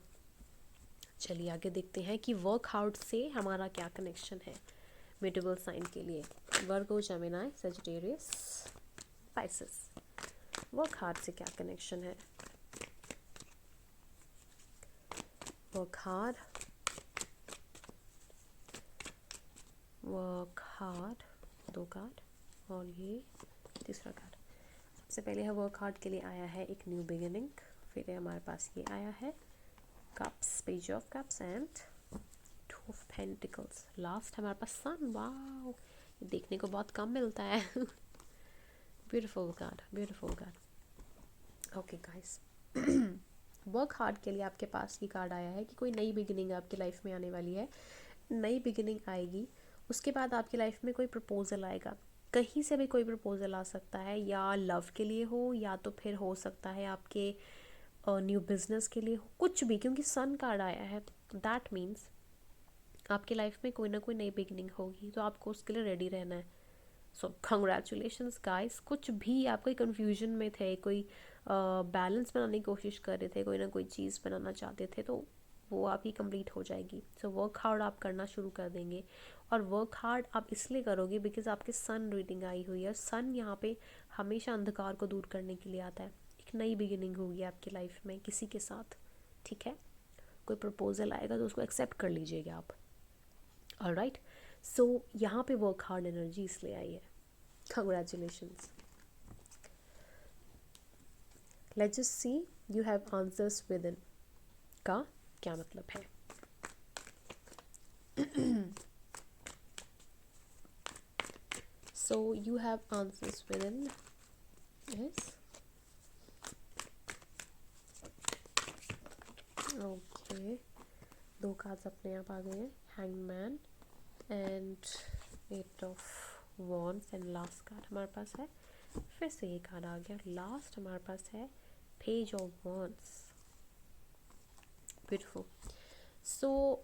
चलिए आगे देखते हैं कि वर्क हार्ड से हमारा क्या कनेक्शन है म्यूटेबल साइन के लिए। Virgo, Gemini, Sagittarius, Pisces, work hard से क्या कनेक्शन है? Work hard, work hard, 2 card और ये तीसरा कार्ड। सबसे पहले है वर्क हार्ड के लिए आया है एक न्यू बिगिनिंग, फिर हमारे पास ये आया है cups, page of cups and 2 of pentacles. Last हमारे पास सन। वाओ, ये देखने को बहुत कम मिलता है। Beautiful card, beautiful card. Okay guys, work hard के लिए आपके पास ये कार्ड आया है कि कोई नई बिगिनिंग आपकी लाइफ में आने वाली है। नई बिगिनिंग आएगी, उसके बाद आपकी लाइफ में कोई प्रपोजल आएगा, कहीं से भी कोई प्रपोजल आ सकता है, या लव के लिए हो या तो फिर हो सकता है आपके न्यू बिजनेस के लिए हो, कुछ भी, क्योंकि सन कार्ड आया है दैट मीन्स आपकी लाइफ में कोई ना कोई नई बिगिनिंग होगी, तो आपको उसके लिए रेडी रहना है। सो कंग्रेचुलेशंस गाइस। कुछ भी आप कोई कन्फ्यूजन में थे, कोई बैलेंस बनाने की कोशिश कर रहे थे, कोई ना कोई चीज़ बनाना चाहते थे, तो वो आपकी कंप्लीट हो जाएगी। सो वर्क हार्ड आप करना शुरू कर देंगे, और वर्क हार्ड आप इसलिए करोगे बिकॉज आपके सन रीडिंग आई हुई है। सन यहाँ पे हमेशा अंधकार को दूर करने के लिए आता है। एक नई बिगिनिंग होगी आपकी लाइफ में किसी के साथ, ठीक है? कोई प्रपोजल आएगा तो उसको एक्सेप्ट कर लीजिएगा आप। ऑलराइट, सो यहाँ पे वर्क हार्ड एनर्जी इसलिए आई है। Congratulations. Let's just C you have answers with in का क्या मतलब है। So you have answers within. Yes. Okay. 2 cards अपने आप आ गए हैं, hangman and 8 of wands, and last card हमारे पास है, फिर से ये कार्ड आ गया, लास्ट हमारे पास है पेज ऑफ वॉन्ड्स। ब्यूटीफुल। सो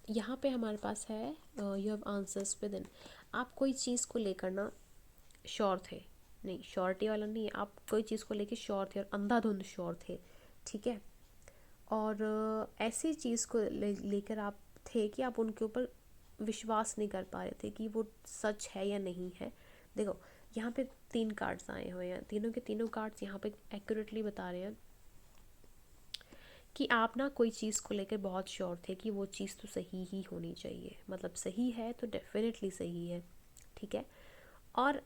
यहाँ पे हमारे पास है you have answers with in. आप कोई चीज़ को लेकर ना श्योर थे, नहीं श्योरिटी वाला नहीं, आप कोई चीज़ को लेकर श्योर थे और अंधाधुंध श्योर थे, ठीक है? और ऐसी चीज़ को लेकर आप थे कि आप उनके ऊपर विश्वास नहीं कर पा रहे थे कि वो सच है या नहीं है। देखो यहाँ पे 3 कार्ड्स आए हुए हैं, तीनों के तीनों कार्ड्स यहाँ पे एक्यूरेटली बता रहे हैं कि आप ना कोई चीज़ को लेकर बहुत श्योर थे कि वो चीज़ तो सही ही होनी चाहिए, मतलब सही है तो डेफिनेटली सही है, ठीक है। और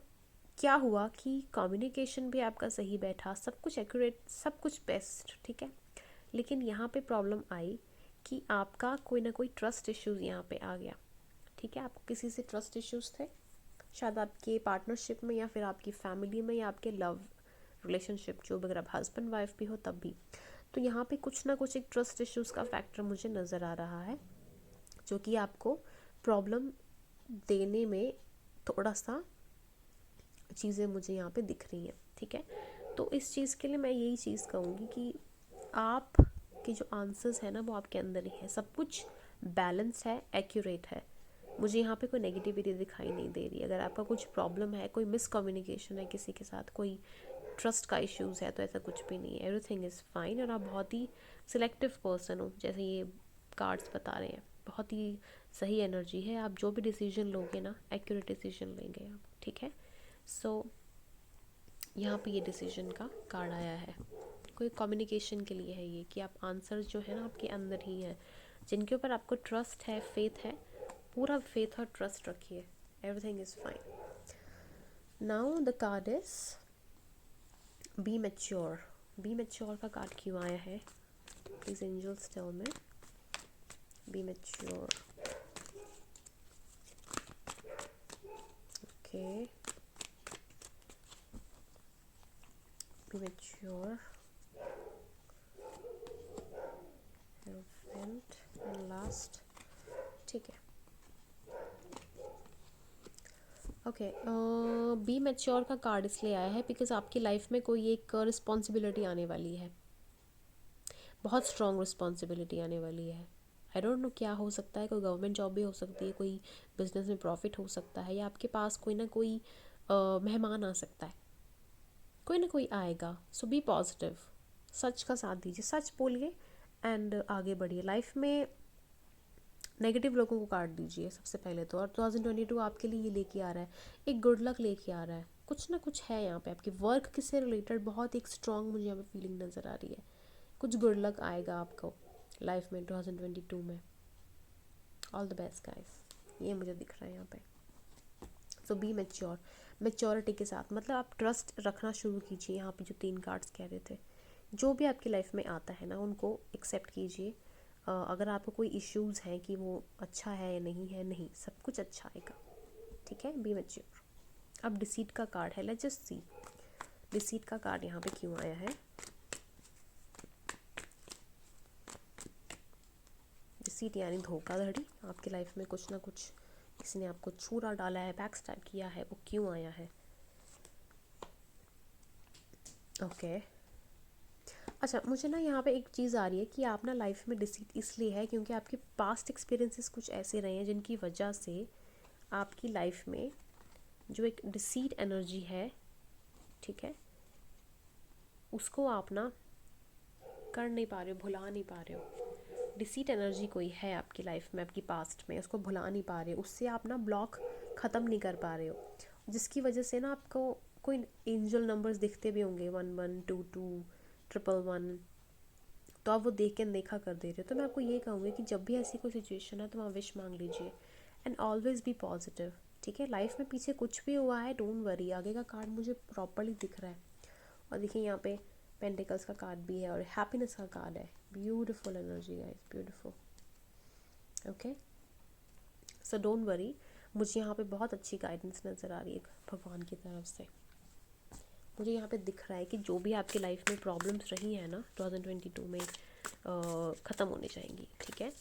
क्या हुआ कि कम्युनिकेशन भी आपका सही बैठा, सब कुछ एक्यूरेट, सब कुछ बेस्ट, ठीक है। लेकिन यहाँ पे प्रॉब्लम आई कि आपका कोई ना कोई ट्रस्ट इश्यूज़ यहाँ पे आ गया, ठीक है। आपको किसी से ट्रस्ट इश्यूज़ थे, शायद आपके पार्टनरशिप में या फिर आपकी फैमिली में या आपके लव रिलेशनशिप, जो अगर आप हस्बैंड वाइफ भी हो तब भी। तो यहाँ पे कुछ ना कुछ एक ट्रस्ट इश्यूज़ का फैक्टर मुझे नज़र आ रहा है, जो कि आपको प्रॉब्लम देने में थोड़ा सा चीज़ें मुझे यहाँ पे दिख रही हैं, ठीक है। तो इस चीज़ के लिए मैं यही चीज़ कहूँगी कि आप के जो आंसर्स हैं ना वो आपके अंदर ही है, सब कुछ बैलेंस है, एक्यूरेट है। मुझे यहाँ पे कोई नेगेटिविटी दिखाई नहीं दे रही। अगर आपका कुछ प्रॉब्लम है, कोई मिसकम्युनिकेशन है किसी के साथ, कोई ट्रस्ट का इश्यूज़ है, तो ऐसा कुछ भी नहीं है, एवरीथिंग इज़ फाइन। और आप बहुत ही सिलेक्टिव पर्सन हो, जैसे ये कार्ड्स बता रहे हैं, बहुत ही सही एनर्जी है। आप जो भी डिसीजन लोगे ना, एक्यूरेट डिसीजन लेंगे आप, ठीक है। सो यहाँ पे ये डिसीजन का कार्ड आया है, कोई कम्युनिकेशन के लिए है ये, कि आप आंसर जो है ना आपके अंदर ही है, जिनके ऊपर आपको ट्रस्ट है, फेथ है, पूरा फेथ और ट्रस्ट रखिए, everything is fine. Now the card is be mature. Be mature का कार्ड क्यों आया है, please angels tell me. Be mature, okay, be mature, हेल्पेंट एंड लास्ट, ठीक है। ओके, बी मैच्योर का कार्ड इसलिए आया है बिकॉज आपकी लाइफ में कोई एक रिस्पॉन्सिबिलिटी आने वाली है, बहुत स्ट्रॉन्ग रिस्पॉन्सिबिलिटी आने वाली है। आई डोंट नो क्या हो सकता है, कोई गवर्नमेंट जॉब भी हो सकती है, कोई बिजनेस में प्रॉफिट हो सकता है, या आपके पास कोई ना कोई मेहमान आ सकता है, कोई ना कोई आएगा। सो बी पॉजिटिव, सच का साथ दीजिए, सच बोलिए एंड आगे बढ़िए लाइफ में। नेगेटिव लोगों को काट दीजिए सबसे पहले तो। और 2022 आपके लिए ये लेके आ रहा है, एक गुड लक लेके आ रहा है, कुछ ना कुछ है यहाँ पे आपकी वर्क से रिलेटेड, बहुत एक स्ट्रॉन्ग मुझे यहाँ पे फीलिंग नज़र आ रही है। कुछ गुड लक आएगा आपको लाइफ में 2022 में। ऑल द बेस्ट गाइस, ये मुझे दिख रहा है यहाँ पे। सो बी मैच्योर, मैच्योरिटी के साथ, मतलब आप ट्रस्ट रखना शुरू कीजिए। यहाँ पे जो 3 कार्ड्स कह रहे थे, जो भी आपकी लाइफ में आता है ना उनको एक्सेप्ट कीजिए। अगर आपको कोई इश्यूज़ हैं कि वो अच्छा है या नहीं है, नहीं, सब कुछ अच्छा आएगा, ठीक है। Be mature. अब डिसीट का कार्ड है, लेट्स जस्ट सी डिसीट का कार्ड यहाँ पे क्यों आया है। डिसीट यानी धोखाधड़ी, आपकी लाइफ में कुछ ना कुछ किसी ने आपको छुरा डाला है, बैक स्टैब किया है, वो क्यों आया है। ओके, अच्छा, मुझे ना यहाँ पे एक चीज़ आ रही है कि आप ना लाइफ में डिसीट इसलिए है क्योंकि आपके पास्ट एक्सपीरियंसेस कुछ ऐसे रहे हैं जिनकी वजह से आपकी लाइफ में जो एक डिसीट एनर्जी है, ठीक है, उसको आप ना कर नहीं पा रहे हो, भुला नहीं पा रहे हो। डिसीट एनर्जी कोई है आपकी लाइफ में, आपकी पास्ट में, उसको भुला नहीं पा रहे हो, उससे आप ना ब्लॉक ख़त्म नहीं कर पा रहे हो, जिसकी वजह से ना आपको कोई एंजल नंबर्स दिखते भी होंगे, 1122 111, तो आप वो देख के देखा कर दे रहे हो। तो मैं आपको ये कहूँगी कि जब भी ऐसी कोई सिचुएशन है तो वहाँ विश मांग लीजिए एंड ऑलवेज बी पॉजिटिव, ठीक है। लाइफ में पीछे कुछ भी हुआ है, डोंट वरी, आगे का कार्ड मुझे प्रॉपरली दिख रहा है। और देखिए यहाँ पे पेंटिकल्स का कार्ड भी है और हैप्पीनेस का कार्ड है, beautiful energy guys, beautiful, okay. So don't worry, मुझे यहाँ पे बहुत अच्छी गाइडेंस नज़र आ रही है भगवान की तरफ से। मुझे यहाँ पे दिख रहा है कि जो भी आपकी लाइफ में प्रॉब्लम्स रही हैं ना 2022 में ख़त्म होने जाएंगी, ठीक है।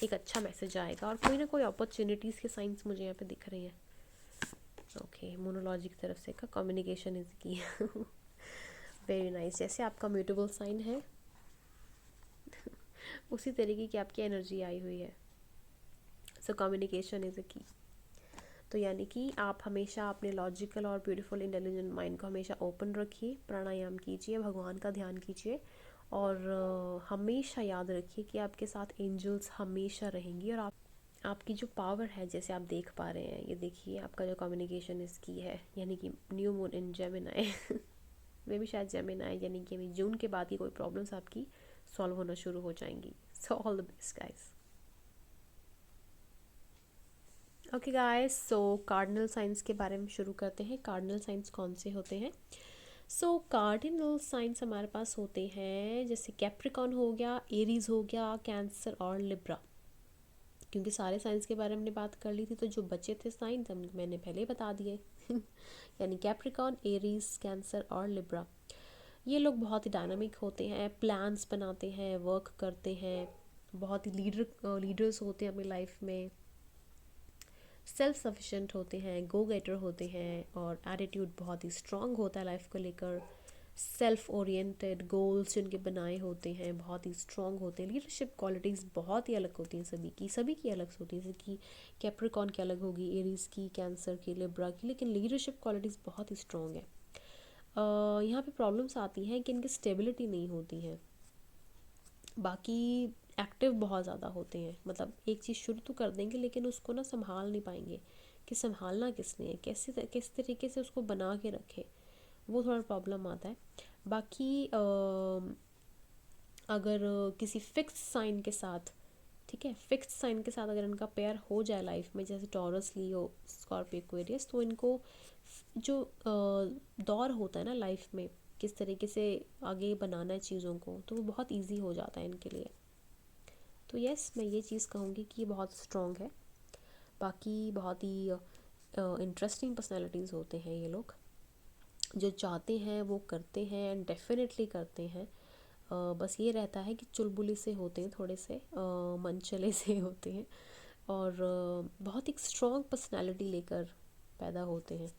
एक अच्छा मैसेज आएगा और कोई ना कोई अपॉर्चुनिटीज़ के साइंस मुझे यहाँ पे दिख रही हैं। ओके, मोनोलॉजी की तरफ से का कम्युनिकेशन इज की वेरी नाइस। जैसे आपका म्यूटेबल साइन है उसी तरीके की आपकी एनर्जी आई हुई है। सो कम्युनिकेशन इज़ अ की। तो यानी कि आप हमेशा अपने लॉजिकल और ब्यूटीफुल इंटेलिजेंट माइंड को हमेशा ओपन रखिए, प्राणायाम कीजिए, भगवान का ध्यान कीजिए और हमेशा याद रखिए कि आपके साथ एंजल्स हमेशा रहेंगी। और आपकी जो पावर है, जैसे आप देख पा रहे हैं, ये देखिए आपका जो कम्युनिकेशन इसकी है, यानी कि न्यू मून इन जेमिनाई में भी शायद जेमिनाई, यानी कि अभी जून के बाद की कोई प्रॉब्लम्स आपकी सॉल्व होना शुरू हो जाएंगी. So all the best guys. Okay guys, so cardinal science के बारे में शुरू करते हैं. कार्डिनल साइंस कौन से होते हैं? सो कार्डिनल साइंस हमारे पास होते हैं जैसे कैप्रिकॉन हो गया, एरीज हो गया, कैंसर और लिब्रा. क्योंकि सारे साइंस के बारे में हमने बात कर ली थी, तो जो बचे थे साइंस मैंने पहले ही बता दिए. यानी कैप्रिकॉन, एरीज, कैंसर और लिब्रा. ये लोग बहुत ही डायनामिक होते हैं, प्लान्स बनाते हैं, वर्क करते हैं, बहुत ही लीडर्स होते हैं अपनी लाइफ में, सेल्फ सफिशेंट होते हैं, गो गेटर होते हैं, और एटीट्यूड बहुत ही स्ट्रांग होता है लाइफ को लेकर. सेल्फ ओरिएंटेड गोल्स जिनके बनाए होते हैं बहुत ही स्ट्रांग होते हैं. लीडरशिप क्वालिटीज़ बहुत ही अलग होती हैं सभी की अलग होती है. जैसे कि कैप्रिकॉन की अलग होगी, एरीज की, कैंसर की, लिब्रा की, लेकिन लीडरशिप क्वालिटीज़ बहुत ही स्ट्रांग है. यहाँ पे प्रॉब्लम्स आती हैं कि इनकी स्टेबिलिटी नहीं होती है. बाकी एक्टिव बहुत ज़्यादा होते हैं, मतलब एक चीज़ शुरू तो कर देंगे लेकिन उसको ना संभाल नहीं पाएंगे कि संभालना किसने है, कैसे किस तरीके से उसको बना के रखे, वो थोड़ा प्रॉब्लम आता है. बाकी अगर किसी फिक्स साइन के साथ, ठीक है, फिक्स साइन के साथ अगर इनका पेयर हो जाए लाइफ में, जैसे टॉरस, लियो, स्कॉर्पियो, एक्वेरियस, तो इनको जो दौर होता है ना लाइफ में, किस तरीके से आगे बनाना है चीज़ों को, तो वो बहुत इजी हो जाता है इनके लिए. तो यस, मैं ये चीज़ कहूँगी कि ये बहुत स्ट्रॉन्ग है. बाकी बहुत ही इंटरेस्टिंग पर्सनैलिटीज़ होते हैं ये लोग. जो चाहते हैं वो करते हैं, एंड डेफिनेटली करते हैं. बस ये रहता है कि चुलबुली से होते हैं, थोड़े से मनचले से होते हैं, और बहुत एक स्ट्रॉन्ग पर्सनालिटी लेकर पैदा होते हैं.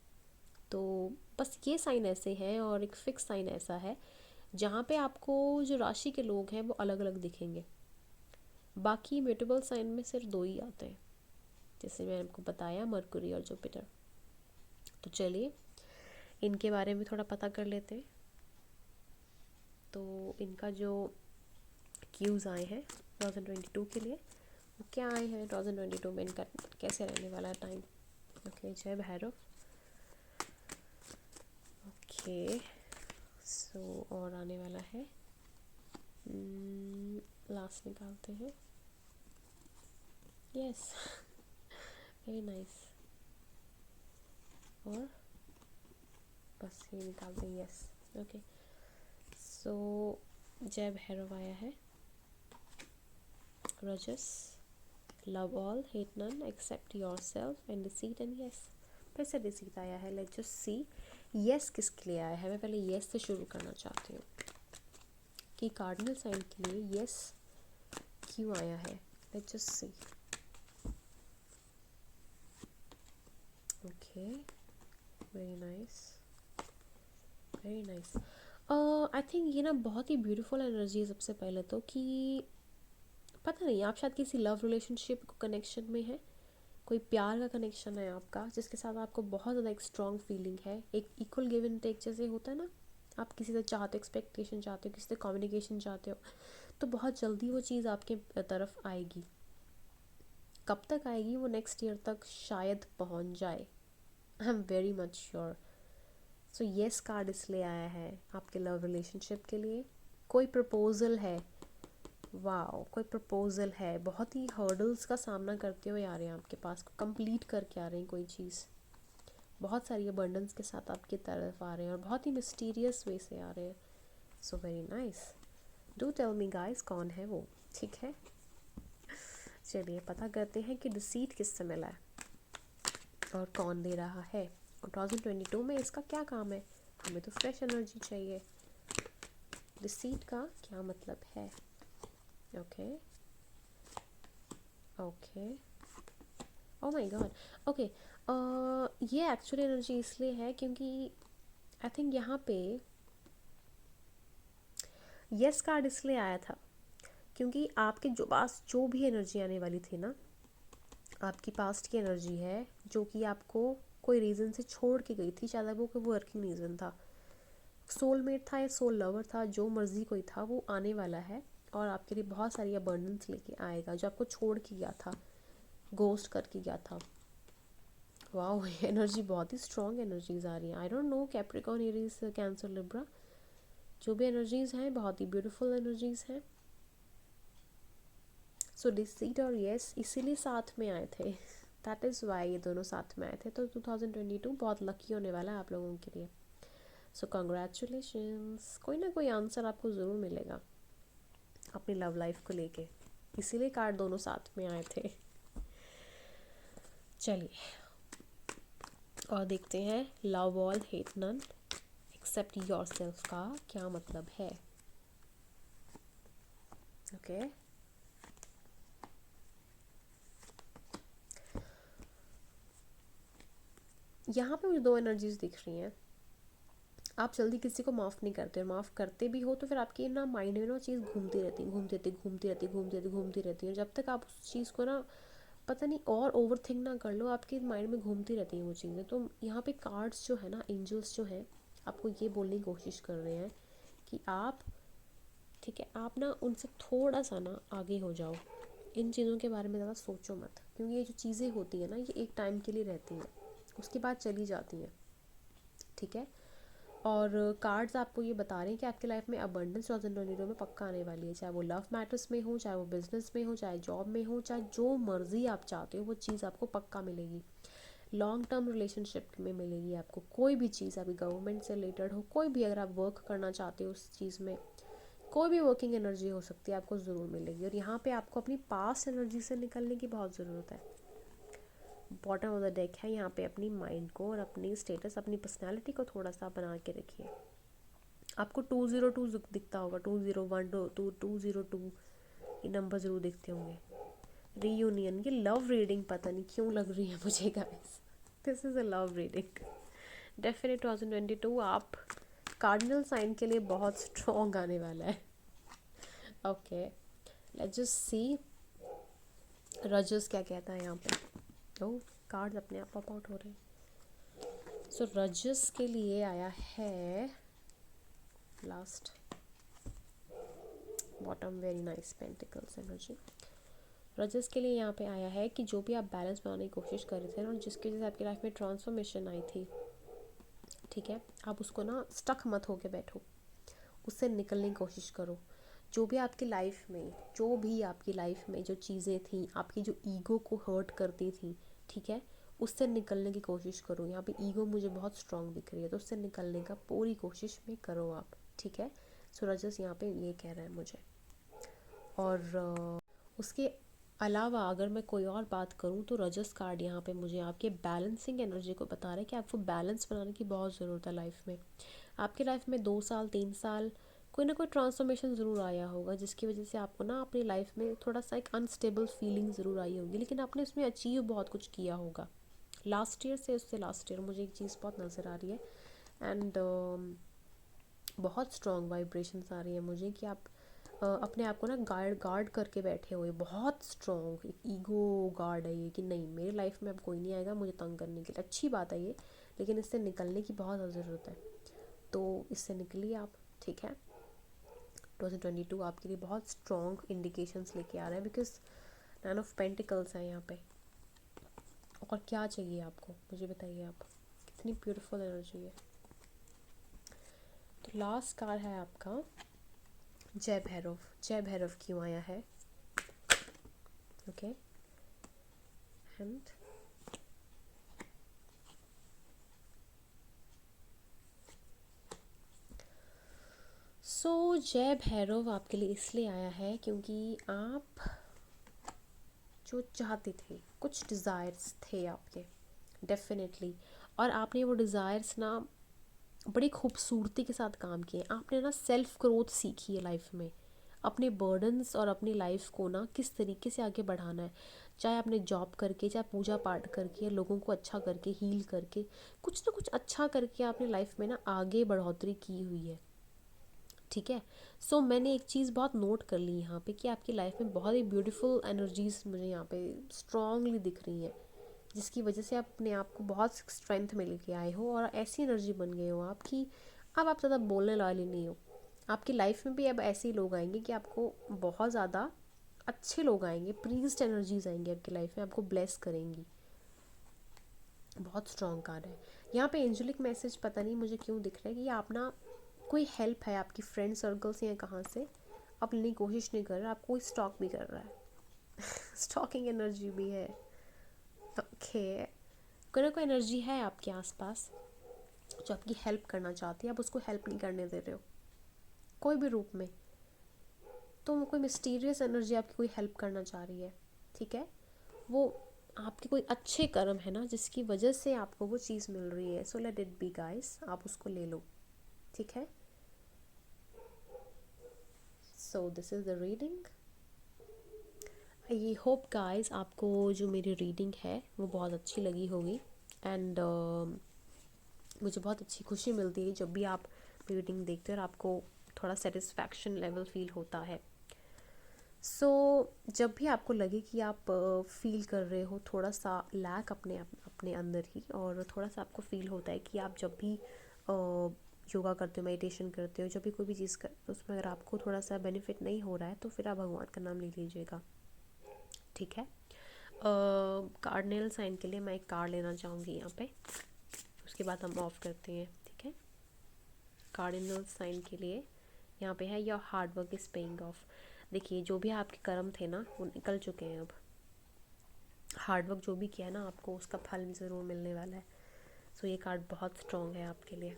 तो बस ये साइन ऐसे हैं, और एक फिक्स साइन ऐसा है जहाँ पे आपको जो राशि के लोग हैं वो अलग अलग दिखेंगे. बाकी म्यूटेबल साइन में सिर्फ दो ही आते हैं, जैसे मैंने आपको बताया, मरकुरी और जुपिटर. तो चलिए इनके बारे में थोड़ा पता कर लेते हैं. तो इनका जो क्यूज़ आए हैं 2022 के लिए, वो क्या आए हैं 2022 में, इनका कैसे रहने वाला है टाइम. ओके, जय भैरव. ओके, सो और आने वाला है, लास्ट निकालते हैं. Yes, very nice. और बस ये निकालते हैं. Yes, okay. सो जय भैरव आया है. रजस, love all, hate none, accept yourself, and deceit, and yes. फिर से डिसीट आया है. लेट्स जस्ट सी यस किसके लिए आया है. मैं पहले यस से शुरू करना चाहती हूँ कि कार्डिनल साइन के लिए यस क्यों आया है. Let's just C. Okay, very nice, very nice. I think ये ना बहुत ही ब्यूटीफुल एनर्जी है. सबसे पहले तो कि पता नहीं, आप शायद किसी लव रिलेशनशिप को कनेक्शन में है, कोई प्यार का कनेक्शन है आपका, जिसके साथ आपको बहुत ज़्यादा एक स्ट्रॉन्ग फीलिंग है, एक इक्वल गिव एंड टेक जैसे होता है ना. आप किसी से चाहते हो, एक्सपेक्टेशन चाहते हो, किसी से कम्युनिकेशन चाहते हो, तो बहुत जल्दी वो चीज़ आपके तरफ आएगी. कब तक आएगी वो, नेक्स्ट ईयर तक शायद पहुंच जाए. आई am very much sure. So yes card इसलिए आया है आपके लव रिलेशनशिप के लिए. कोई प्रपोजल है, वाओ, कोई प्रपोजल है, बहुत ही हर्डल्स का सामना करते हुए आ रहे हैं आपके पास, कंप्लीट करके आ रहे हैं कोई चीज़, बहुत सारी अबंडेंस के साथ आपकी तरफ आ रहे हैं, और बहुत ही मिस्टीरियस वे से आ रहे हैं. So very nice. Do tell me guys कौन है वो. ठीक है, चलिए पता करते हैं कि डिसीट किससे मिला है और कौन दे रहा है. 2022 में इसका क्या काम है, हमें तो फ्रेश एनर्जी चाहिए. डिसीट का क्या मतलब है. Okay, okay, oh my God. Okay, ये एक्चुअली एनर्जी इसलिए है क्योंकि आई थिंक यहाँ पे यस कार्ड इसलिए आया था क्योंकि आपके जो पास जो भी एनर्जी आने वाली थी ना, आपकी पास्ट की एनर्जी है जो कि आपको कोई रीज़न से छोड़ के गई थी, चाहे वो कोई वर्किंग रीज़न था, सोलमेट था या सोल लवर था, जो मर्जी कोई था, वो आने वाला है और आपके लिए बहुत सारी अबंडेंस लेके आएगा, जो आपको छोड़ के गया था, गोस्ट करके गया था. वाओ, एनर्जी बहुत ही स्ट्रॉन्ग एनर्जीज आ रही हैं. I don't know, Capricorn, Aries, cancer, Libra, जो भी एनर्जीज़ हैं बहुत ही ब्यूटीफुल एनर्जीज़ हैं. सो डिसीट और यस इसीलिए साथ में आए थे, दैट इज़ वाई ये दोनों साथ में आए थे। तो 2022 बहुत लकी होने वाला है आप लोगों के लिए। सो कंग्रेचुलेशंस, कोई ना कोई आंसर आपको ज़रूर मिलेगा अपनी लव लाइफ को लेके, इसीलिए कार्ड दोनों साथ में आए थे। चलिए और देखते हैं love all hate none accept yourself का क्या मतलब है। ओके यहाँ पे मुझे दो एनर्जीज दिख रही हैं। आप जल्दी किसी को माफ़ नहीं करते, और माफ़ करते भी हो तो फिर आपकी ना माइंड में ना चीज़ घूमती रहती है, घूमती रहती घूमती रहती घूमती रहती घूमती रहती है। जब तक आप उस चीज़ को ना पता नहीं और ओवर थिंक ना कर लो, आपके माइंड में घूमती रहती हैं वो चीज़ें। तो यहाँ पे कार्ड्स जो है ना, एंजल्स जो हैं, आपको ये बोलने की कोशिश कर रहे हैं कि आप, ठीक है, आप ना उनसे थोड़ा सा ना आगे हो जाओ। इन चीज़ों के बारे में ज़्यादा सोचो मत, क्योंकि ये जो चीज़ें होती हैं ना, ये एक टाइम के लिए रहती हैं, उसके बाद चली जाती हैं, ठीक है। और कार्ड्स आपको ये बता रहे हैं कि आपकी लाइफ में अबंडेंस 2022 में पक्का आने वाली है, चाहे वो लव मैटर्स में हो, चाहे वो बिजनेस में हो, चाहे जॉब में हो, चाहे जो मर्जी आप चाहते हो वो चीज़ आपको पक्का मिलेगी। लॉन्ग टर्म रिलेशनशिप में मिलेगी आपको, कोई भी चीज़ आपकी गवर्नमेंट से रिलेटेड हो, कोई भी, अगर आप वर्क करना चाहते हो उस चीज़ में, कोई भी वर्किंग एनर्जी हो सकती है, आपको ज़रूर मिलेगी। और यहाँ पे आपको अपनी पास्ट एनर्जी से निकलने की बहुत ज़रूरत है। बॉटम ऑफ द डेक है, यहाँ पे अपनी माइंड को और अपनी स्टेटस, अपनी पर्सनैलिटी को थोड़ा सा बना के रखिए। आपको 202 दिखता होगा, 201 202 ये नंबर ज़रूर दिखते होंगे। रीयूनियन, ये लव रीडिंग पता नहीं क्यों लग रही है मुझे guys, this is a love reading. Definite 2022 आप कार्डिनल साइन के लिए बहुत स्ट्रॉन्ग आने वाला है। ओके लेट्स जस्ट सी रजस क्या कहता है यहाँ पे। ओ कार्ड्स अपने आप पॉप आउट हो रहे हैं। सो रजस के लिए आया है last bottom, very nice pentacles energy. रजस के लिए यहाँ पे आया है कि जो भी आप बैलेंस बनाने की कोशिश कर रहे थे ना, जिसकी वजह से आपकी लाइफ में ट्रांसफॉर्मेशन आई थी, ठीक है, आप उसको ना स्टक मत होके बैठो, उससे निकलने की कोशिश करो। जो भी आपकी लाइफ में, जो भी आपकी लाइफ में जो चीज़ें थी, आपकी जो ईगो को हर्ट करती थी, ठीक है, उससे निकलने की कोशिश करो। यहाँ पे ईगो मुझे बहुत स्ट्रांग दिख रही है, तो उससे निकलने का पूरी कोशिश में करो आप, ठीक है। सो रजस यहाँ पे ये कह रहा है मुझे। और उसके अलावा अगर मैं कोई और बात करूँ तो रजस कार्ड यहाँ पे मुझे आपके बैलेंसिंग एनर्जी को बता रहा है कि आपको बैलेंस बनाने की बहुत ज़रूरत है लाइफ में। आपकी लाइफ में 2 साल 3 साल कोई ना कोई ट्रांसफॉर्मेशन ज़रूर आया होगा, जिसकी वजह से आपको ना अपनी लाइफ में थोड़ा सा एक अनस्टेबल फीलिंग ज़रूर आई होगी, लेकिन आपने उसमें अचीव बहुत कुछ किया होगा। लास्ट ईयर से उससे लास्ट ईयर मुझे एक चीज़ बहुत नज़र आ रही है, एंड बहुत स्ट्रॉन्ग वाइब्रेशंस आ रही है मुझे कि आप अपने आप को ना गार्ड करके बैठे हुए, बहुत स्ट्रॉन्ग एक ईगो गार्ड है ये, कि नहीं मेरी लाइफ में अब कोई नहीं आएगा मुझे तंग करने के लिए। अच्छी बात है ये, लेकिन इससे निकलने की बहुत ज़्यादा ज़रूरत है, तो इससे निकलिए आप, ठीक है। 2022 आपके लिए बहुत स्ट्रॉन्ग इंडिकेशंस लेके आ रहा है, बिकॉज 9 ऑफ पेंटिकल्स है यहाँ पे। और क्या चाहिए आपको, मुझे बताइए, आप कितनी ब्यूटीफुल एनर्जी है। तो लास्ट कार्ड है आपका जय भैरव। जय भैरव क्यों आया है, ओके, एंड सो जय भैरव आपके लिए इसलिए आया है क्योंकि आप जो चाहते थे, कुछ डिज़ायर्स थे आपके डेफिनेटली, और आपने वो डिज़ायर्स ना बड़ी खूबसूरती के साथ काम किए। आपने ना सेल्फ ग्रोथ सीखी है लाइफ में, अपने बर्डन्स और अपनी लाइफ को ना किस तरीके से आगे बढ़ाना है, चाहे आपने जॉब करके, चाहे पूजा पाठ करके, लोगों को अच्छा करके, हील करके, कुछ ना कुछ अच्छा करके आपने लाइफ में ना आगे बढ़ोतरी की हुई है, ठीक है। सो मैंने एक चीज़ बहुत नोट कर ली यहाँ पे कि आपकी लाइफ में बहुत ही ब्यूटीफुल एनर्जीज मुझे यहाँ पे स्ट्रांगली दिख रही हैं, जिसकी वजह से आप अपने आप को बहुत स्ट्रेंथ में लेके आए हो और ऐसी एनर्जी बन गए हो आपकी। अब आप ज़्यादा बोलने वाले नहीं हो, आपकी लाइफ में भी अब ऐसे ही लोग आएंगे कि आपको बहुत ज़्यादा अच्छे लोग आएंगे, प्रीज्ड एनर्जीज आएंगी आपकी लाइफ में, आपको ब्लेस करेंगी। बहुत स्ट्रॉन्ग कार्ड है यहाँ पे। एंजेलिक मैसेज पता नहीं मुझे क्यों दिख रहा है कि आप ना कोई हेल्प है आपकी फ्रेंड सर्कल से या कहाँ से, आप लेने की कोशिश नहीं कर रहे, आप कोई स्टॉक भी कर रहा है स्टॉकिंग एनर्जी भी है। ओके, कोई ना कोई एनर्जी है आपके आसपास जो आपकी हेल्प करना चाहती है, आप उसको हेल्प नहीं करने दे रहे हो कोई भी रूप में। तो वो कोई मिस्टीरियस एनर्जी आपकी कोई हेल्प करना चाह रही है, ठीक है। वो आपके कोई अच्छे कर्म है ना जिसकी वजह से आपको वो चीज़ मिल रही है। So let it be guys, आप उसको ले लो, ठीक है। So this is the reading. I hope guys आपको जो मेरी रीडिंग है वो बहुत अच्छी लगी होगी। एंड मुझे बहुत अच्छी खुशी मिलती है जब भी आप रीडिंग देखते हो और आपको थोड़ा सेटिस्फैक्शन लेवल फील होता है। सो जब भी आपको लगे कि आप फील कर रहे हो थोड़ा सा लैक अपने अपने अंदर ही, और थोड़ा सा आपको फील होता है कि आप जब भी योगा करते हो, मेडिटेशन करते हो, जब भी कोई भी चीज़ करते हो उसमें अगर आपको थोड़ा सा बेनिफिट नहीं हो रहा है तो फिर आप भगवान का नाम ले लीजिएगा, ठीक है। कार्डिनल साइन के लिए मैं एक कार्ड लेना चाहूँगी यहाँ पे, उसके बाद हम ऑफ करते हैं, ठीक है। कार्डिनल साइन के लिए यहाँ पे है your hard work is paying off. देखिए जो भी आपके कर्म थे ना वो निकल चुके हैं अब। हार्ड वर्क जो भी किया है ना आपको उसका फल ज़रूर मिलने वाला है। सो ये कार्ड बहुत स्ट्रॉन्ग है आपके लिए।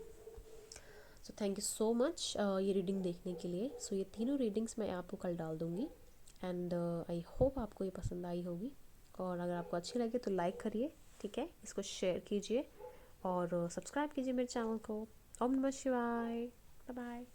So thank you so much ये रीडिंग देखने के लिए। सो ये तीनों रीडिंग्स मैं आपको कल डाल दूँगी। एंड आई होप आपको ये पसंद आई होगी, और अगर आपको अच्छी लगे तो लाइक करिए, ठीक है, इसको शेयर कीजिए और सब्सक्राइब कीजिए मेरे चैनल को। ओम नमः शिवाय, बाय बाय।